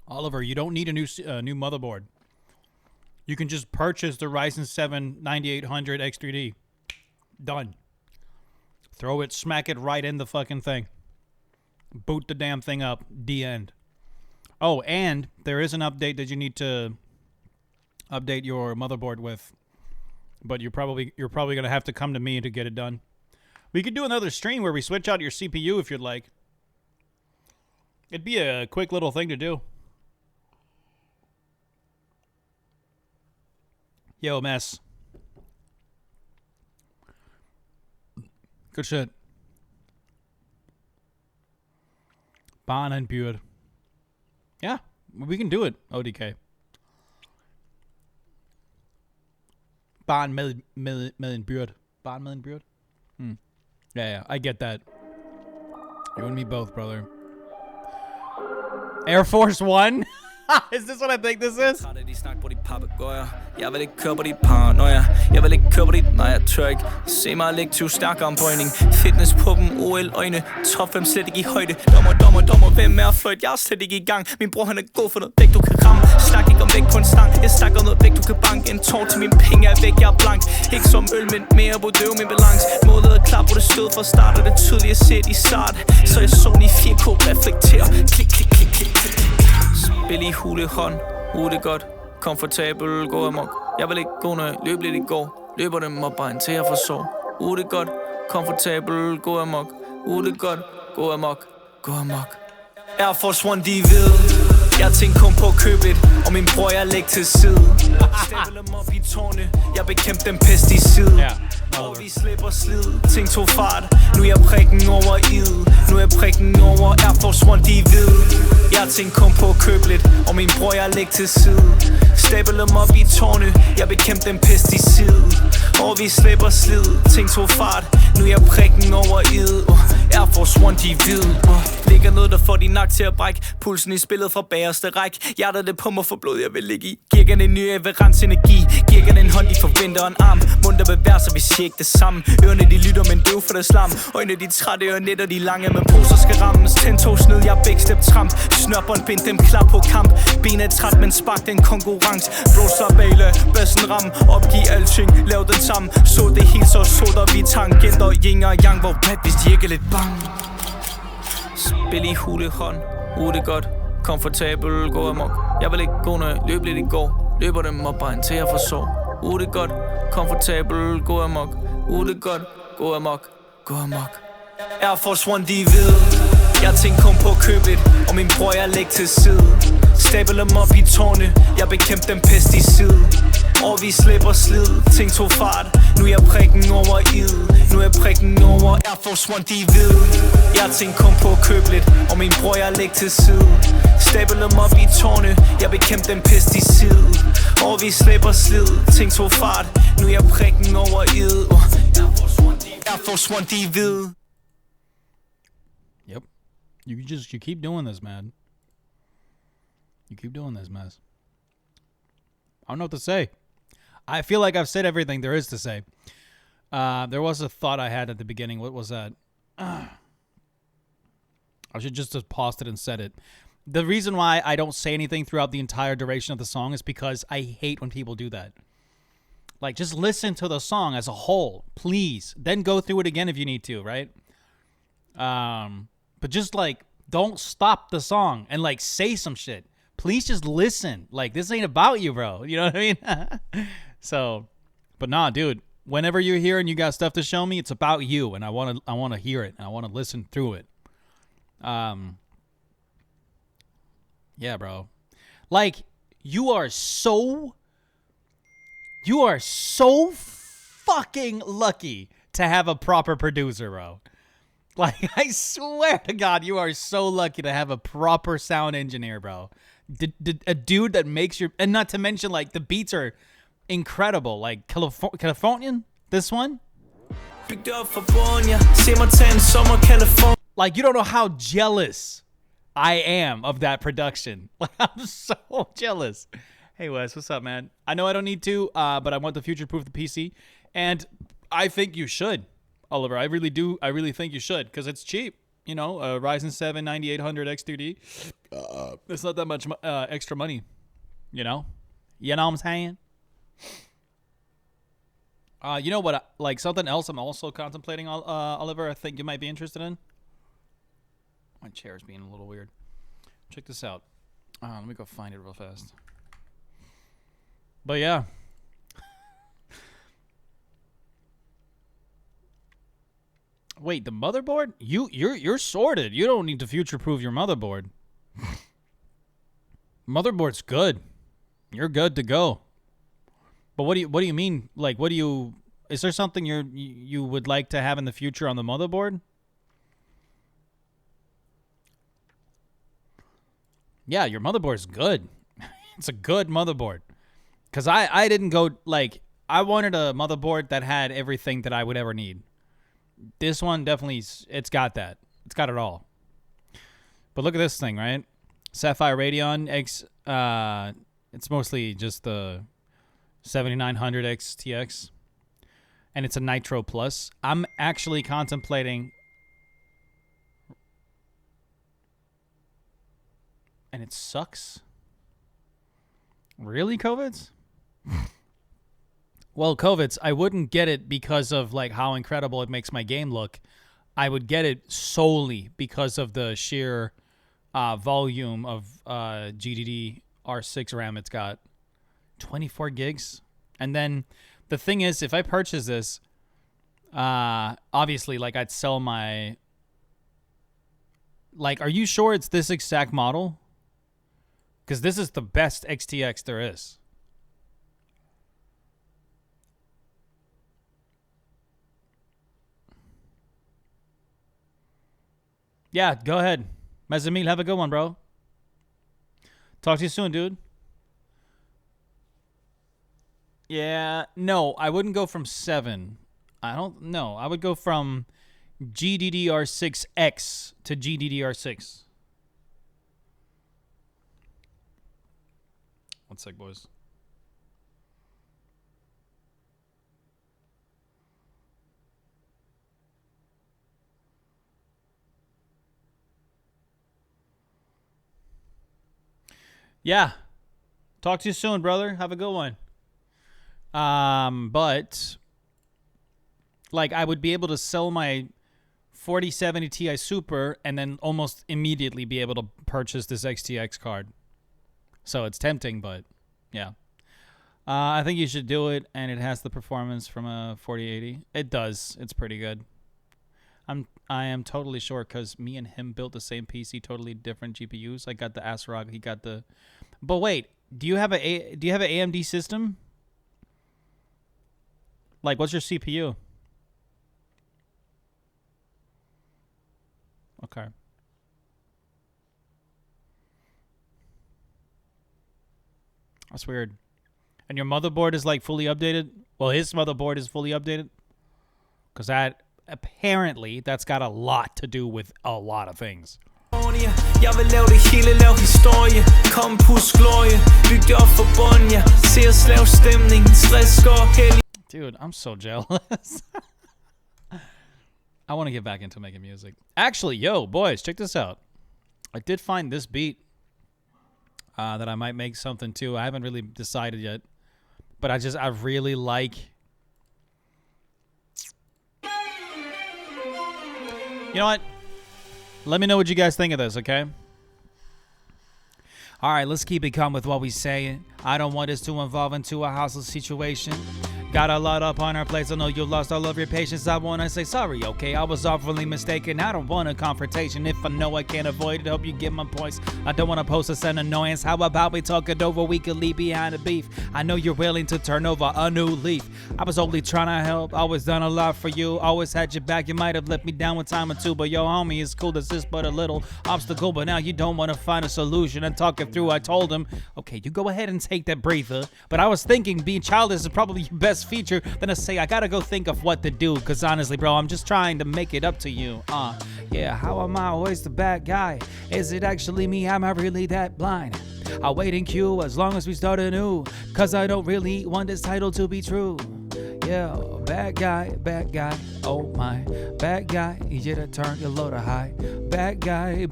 S3: Oliver, you don't need a new motherboard. You can just purchase the Ryzen 7 9800 X3D. Done. Throw it, smack it right in the fucking thing. Boot the damn thing up. The end. Oh, and there is an update that you need to update your motherboard with. But you're probably gonna have to come to me to get it done. We could do another stream where we switch out your CPU if you'd like. It'd be a quick little thing to do. Yo, mess. Good shit. Barn and Byrd. Yeah, we can do it, ODK. Barn med en byrd. Barn med en byrd? Yeah, I get that. You and me both, brother. Air Force One? Is this what I think this is?
S6: Jeg vil ikke køre på dit paranoia. Jeg vil ikke køre på dit, nej jeg tør ikke. Se mig lægge 20 stærk armbøjning. Fitness på dem, OL-øjne. Top 5 slet ikke i højde. Dommer, hvem er fløjt? Jeg er slet ikke i gang. Min bror han er god for noget vægt du kan ramme. Snak ikke om vægt på en stang. Jeg snakker om noget vægt du kan banke. En tår til mine penge er væk, jeg er blank. Ikke som øl, men mere på døve min balance. Målet er klar på det stød fra start. Og det tydeligt at se i start. Så jeg så i 4K reflekterer. Klik, klik, klik. Spil i hulehånd, det godt. Komfortabel, gå amok. Jeg vil ikke gå, når jeg løb lidt i går. Løber dem op vejen til jeg forsår. Det godt. Komfortabel, gå amok. Det godt. Gå amok. Gå amok. Air Force One, de ved. Jeg tænkte kun på at købe et, og min bror jeg lægger til side. Stabler dem op i tårne, jeg bekæmper dem pesticid. Og vi slipper slid, ting tog fart. Nu er jeg prikken over id. Nu er jeg prikken over Air Force One, de ved. Jeg tænkte kun på at købe lidt, og min bror jeg lægger til side. Stabler dem op i tårne, jeg bekæmper dem pesticid. Og vi slipper slid, ting tog fart. Nu er jeg prikken over id. Air Force One, de ved. Ligger noget, der får din nak til at brække. Pulsen i spillet fra bagerste ræk. Hjertet det pumper for blod, jeg vil ligge i. Giver gerne en ny averans energi. Giver gerne en hånd, de forventer en arm. Mund der bevæger sig, vi siger ikke det samme. Ørerne de lytter, men døv for det slam. Øjne de trætte, og netter de lange. Men poser skal rammes. Tænd tog sned, jeg bæk step tramp. Snørbånd, bind dem klar på kamp. Ben er træt, men spark den konkurrence. Bro, slap af, lad bassen ram. Opgiv alting, lav den sammen. Så det helt, så der vi tangenter. Yin og yang, hvor vat, hvis de ikke er lidt bang. Spil i hulehånd, det godt. Komfortabel, gå amok. Jeg vil ikke gå, når jeg løb lidt i går. Løber dem op vejen til jeg forsår. Det godt. Komfortabel, gå amok. Det godt. Gå amok. Gå amok. Air Force One, de ved. Jeg tænkte kun på at købe et, og min bror jeg lægger til side. Stabler dem op i tårne, jeg bekæmper dem pesticid. Og vi slipper slid, ting tog fart. Nu er jeg prikken over id. Nu er jeg prikken over Air Force One, de ved. Jeg tænkte kun på at købe lidt, og min bror jeg lægger til side. Stabler dem op i tårne, jeg bekæmper dem pesticid. Og vi slipper slid, ting tog fart. Nu er jeg prikken over id. Air Force One, de ved.
S3: Yep. You keep doing this, man. You keep doing this, mess. I don't know what to say. I feel like I've said everything there is to say. There was a thought I had at the beginning. What was that? I should just have paused it and said it. The reason why I don't say anything throughout the entire duration of the song is because I hate when people do that. Like, just listen to the song as a whole, please. Then go through it again if you need to, right? But just, like, don't stop the song and, like, say some shit. Please just listen. Like, this ain't about you, bro. You know what I mean? So, but nah, dude. Whenever you're here and you got stuff to show me, it's about you, and I want to hear it, and I want to listen through it. Yeah, bro. Like, you are so fucking lucky to have a proper producer, bro. Like, I swear to God, you are so lucky to have a proper sound engineer, bro. A dude that makes your... And not to mention, like, the beats are incredible. Like, Californian, this one. Like, you don't know how jealous I am of that production. Like, I'm so jealous. Hey, Wes, what's up, man? I know I don't need to, but I want to future-proof the PC. And I think you should, Oliver. I really do. I really think you should, because it's cheap. You know, Ryzen 7 9800 X3D. It's not that much extra money. You know? You know what I'm saying? You know what? Like, something else I'm also contemplating, Oliver, I think you might be interested in. My chair's being a little weird. Check this out. Let me go find it real fast. But yeah. Wait, the motherboard? You're sorted. You don't need to future-proof your motherboard. Motherboard's good. You're good to go. But what do you mean? Like, is there something you would like to have in the future on the motherboard? Yeah, your motherboard's good. It's a good motherboard. Because I didn't go, like, I wanted a motherboard that had everything that I would ever need. This one definitely, it's got that. It's got it all. But look at this thing, right? Sapphire Radeon X, it's mostly just the 7900 XTX. And it's a Nitro Plus. I'm actually contemplating... And it sucks? Really, Kovids? Well, Kovids, I wouldn't get it because of like how incredible it makes my game look. I would get it solely because of the sheer volume of GDD R6 RAM it's got. 24 gigs. And then the thing is, if I purchase this, obviously, like, I'd sell my... Like, are you sure it's this exact model? Because this is the best XTX there is. Yeah, go ahead. Mazamil, have a good one, bro. Talk to you soon, dude. Yeah, no, I wouldn't go from 7. I don't know. I would go from GDDR6X to GDDR6. One sec, boys. Yeah. Talk to you soon, brother. Have a good one. But like, I would be able to sell my 4070 Ti Super and then almost immediately be able to purchase this XTX card. So it's tempting, but yeah. I think you should do it, and it has the performance from a 4080. It does. It's pretty good. I am totally sure because me and him built the same PC, totally different GPUs. I got the ASRock. He got the. But wait, do you have an AMD system? Like, what's your CPU? Okay. That's weird. And your motherboard is like fully updated? Well, his motherboard is fully updated. Because that, apparently, that's got a lot to do with a lot of things.
S6: Jeg vil lave det hele, lav historie. Kom, pus glorie. Byg det op for bunden, ja. Se os lave stemning. Stress går heldig.
S3: Dude, I'm so jealous. I want to get back into making music. Actually, yo, boys, check this out. I did find this beat that I might make something too. I haven't really decided yet. But I really like... You know what? Let me know what you guys think of this, okay? All right, let's keep it calm with what we say. I don't want this to evolve into a hostile situation. Got a lot up on our plates. I know you lost all of your patience. I want to say sorry, okay? I was awfully mistaken. I don't want a confrontation. If I know I can't avoid it, hope you get my points. I don't want to post us an annoyance. How about we talk it over? We could leave behind the beef. I know you're willing to turn over a new leaf. I was only trying to help. Always done a lot for you. Always had your back. You might have let me down one time or two, but yo, homie, it's cool. This is but a little obstacle. But now you don't want to find a solution and talk it through. I told him, okay, you go ahead and take that breather. But I was thinking being childish is probably your best feature. Then I say I gotta go think of what to do, cause honestly, bro, I'm just trying to make it up to you. Yeah, how am I always the bad guy? Is it actually me? Am I really that blind? I'll wait in queue as long as we start anew, cause I don't really want this title to be true. Yeah, bad guy, oh my, bad guy, you to turn your loader high. Bad guy,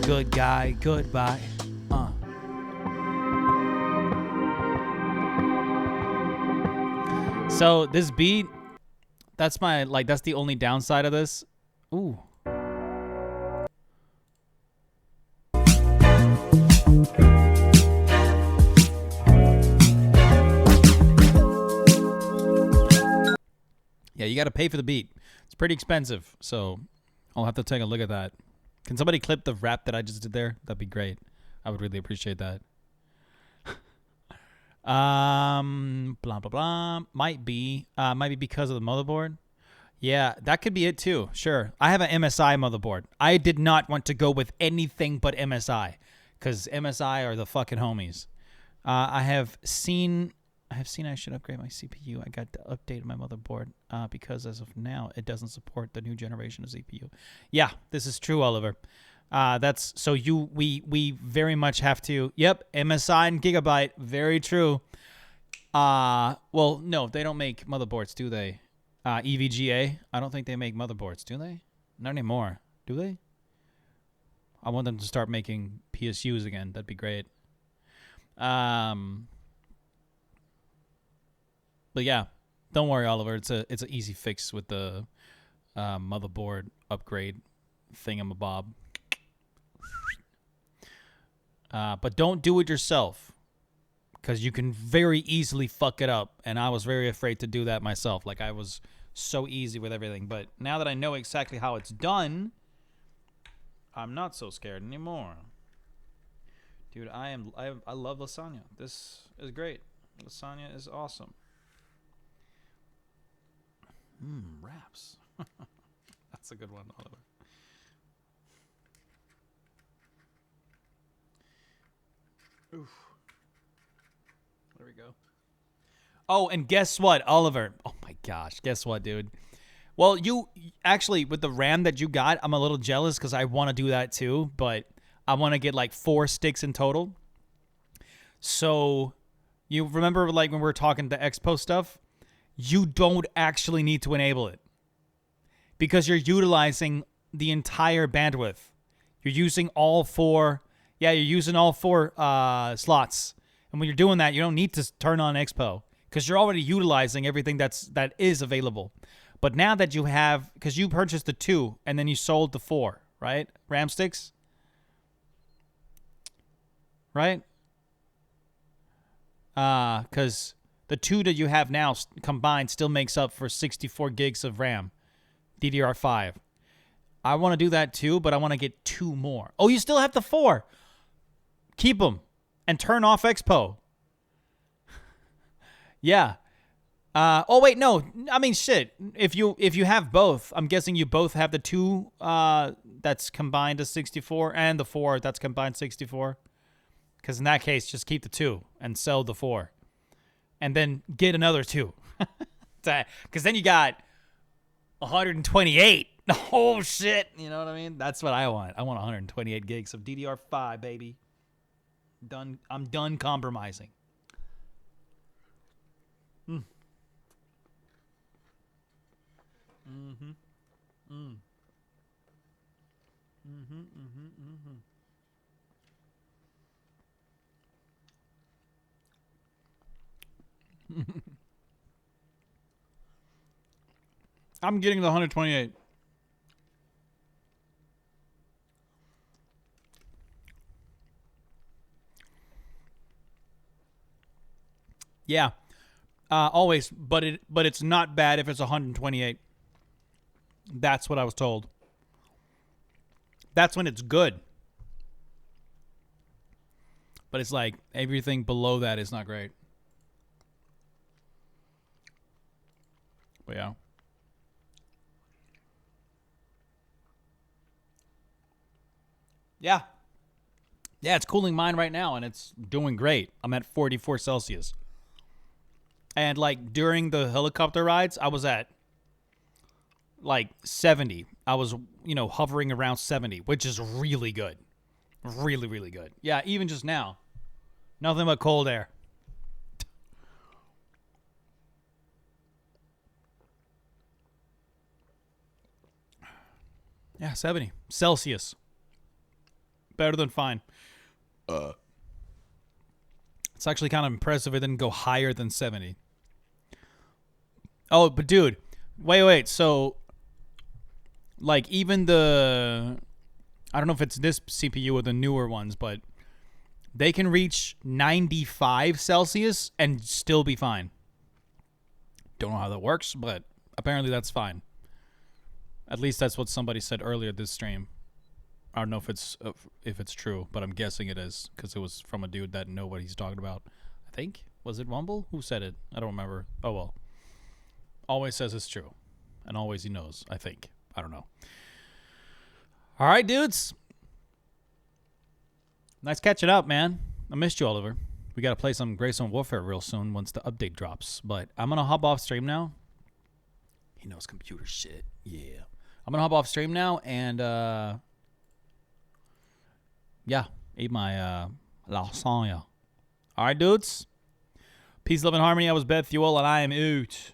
S3: good guy, goodbye. So this beat, that's my, like, that's the only downside of this. Ooh. Yeah, you got to pay for the beat. It's pretty expensive, so I'll have to take a look at that. Can somebody clip the rap that I just did there? That'd be great. I would really appreciate that. Blah blah blah. Might be because of the motherboard. Yeah, that could be it too. Sure. I have an MSI motherboard. I did not want to go with anything but MSI, because MSI are the fucking homies. I have seen I should upgrade my CPU. I got to update my motherboard because as of now it doesn't support the new generation of CPU. Yeah, this is true, Oliver. That's so we very much have to. Yep, MSI and Gigabyte. Very true. Well, no, they don't make motherboards, do they? EVGA. I don't think they make motherboards, do they? Not anymore, do they? I want them to start making PSUs again. That'd be great. But yeah, don't worry, Oliver. It's an easy fix with the motherboard upgrade thingamabob. But don't do it yourself, because you can very easily fuck it up. And I was very afraid to do that myself. Like, I was so easy with everything. But now that I know exactly how it's done, I'm not so scared anymore. Dude, I love lasagna. This is great. Lasagna is awesome. Wraps. That's a good one, Oliver. Oof. There we go. Oh, and guess what, Oliver? Oh my gosh, guess what, dude? Well, you actually, with the RAM that you got, I'm a little jealous because I want to do that too, but I want to get like 4 sticks in total. So, you remember like when we were talking the Expo stuff? You don't actually need to enable it because you're utilizing the entire bandwidth. You're using all 4. Yeah, you're using all 4 slots. And when you're doing that, you don't need to turn on Expo because you're already utilizing everything that is available. But now that you have, because you purchased the 2 and then you sold the 4, right? RAM sticks? Right? Because the 2 that you have now combined still makes up for 64 gigs of RAM. DDR5. I want to do that too, but I want to get 2 more. Oh, you still have the 4. Keep them and turn off Expo. Yeah. Oh wait, no. I mean, shit. If you have both, I'm guessing you both have the 2 that's combined to 64 and the 4 that's combined 64. Because in that case, just keep the 2 and sell the 4, and then get another 2. Because then you got 128. Oh shit! You know what I mean? That's what I want. I want 128 gigs of DDR5, baby. Done. I'm done compromising. I'm getting the 128. Yeah. Always, but it's not bad if it's 128. That's what I was told. That's when it's good. But it's like everything below that is not great. But yeah. Yeah. Yeah, it's cooling mine right now, and it's doing great. I'm at 44 Celsius. And, like, during the helicopter rides, I was at, like, 70. I was, hovering around 70, which is really good. Really, really good. Yeah, even just now. Nothing but cold air. Yeah, 70. Celsius. Better than fine. It's actually kind of impressive it didn't go higher than 70. Oh, but dude, wait. So, like, even I don't know if it's this CPU or the newer ones, but they can reach 95 Celsius and still be fine. Don't know how that works, but apparently that's fine. At least that's what somebody said earlier this stream. I don't know if it's true, but I'm guessing it is because it was from a dude that know what he's talking about. I think. Was it Rumble? Who said it? I don't remember. Oh, well. Always says it's true. And always he knows, I think. I don't know. All right, dudes. Nice catching up, man. I missed you, Oliver. We got to play some Greystone Warfare real soon once the update drops. But I'm going to hop off stream now. He knows computer shit. Yeah. I'm going to hop off stream now and, yeah, eat my lasagna. All right, dudes. Peace, love, and harmony. I was Beth Fuel, and I am out.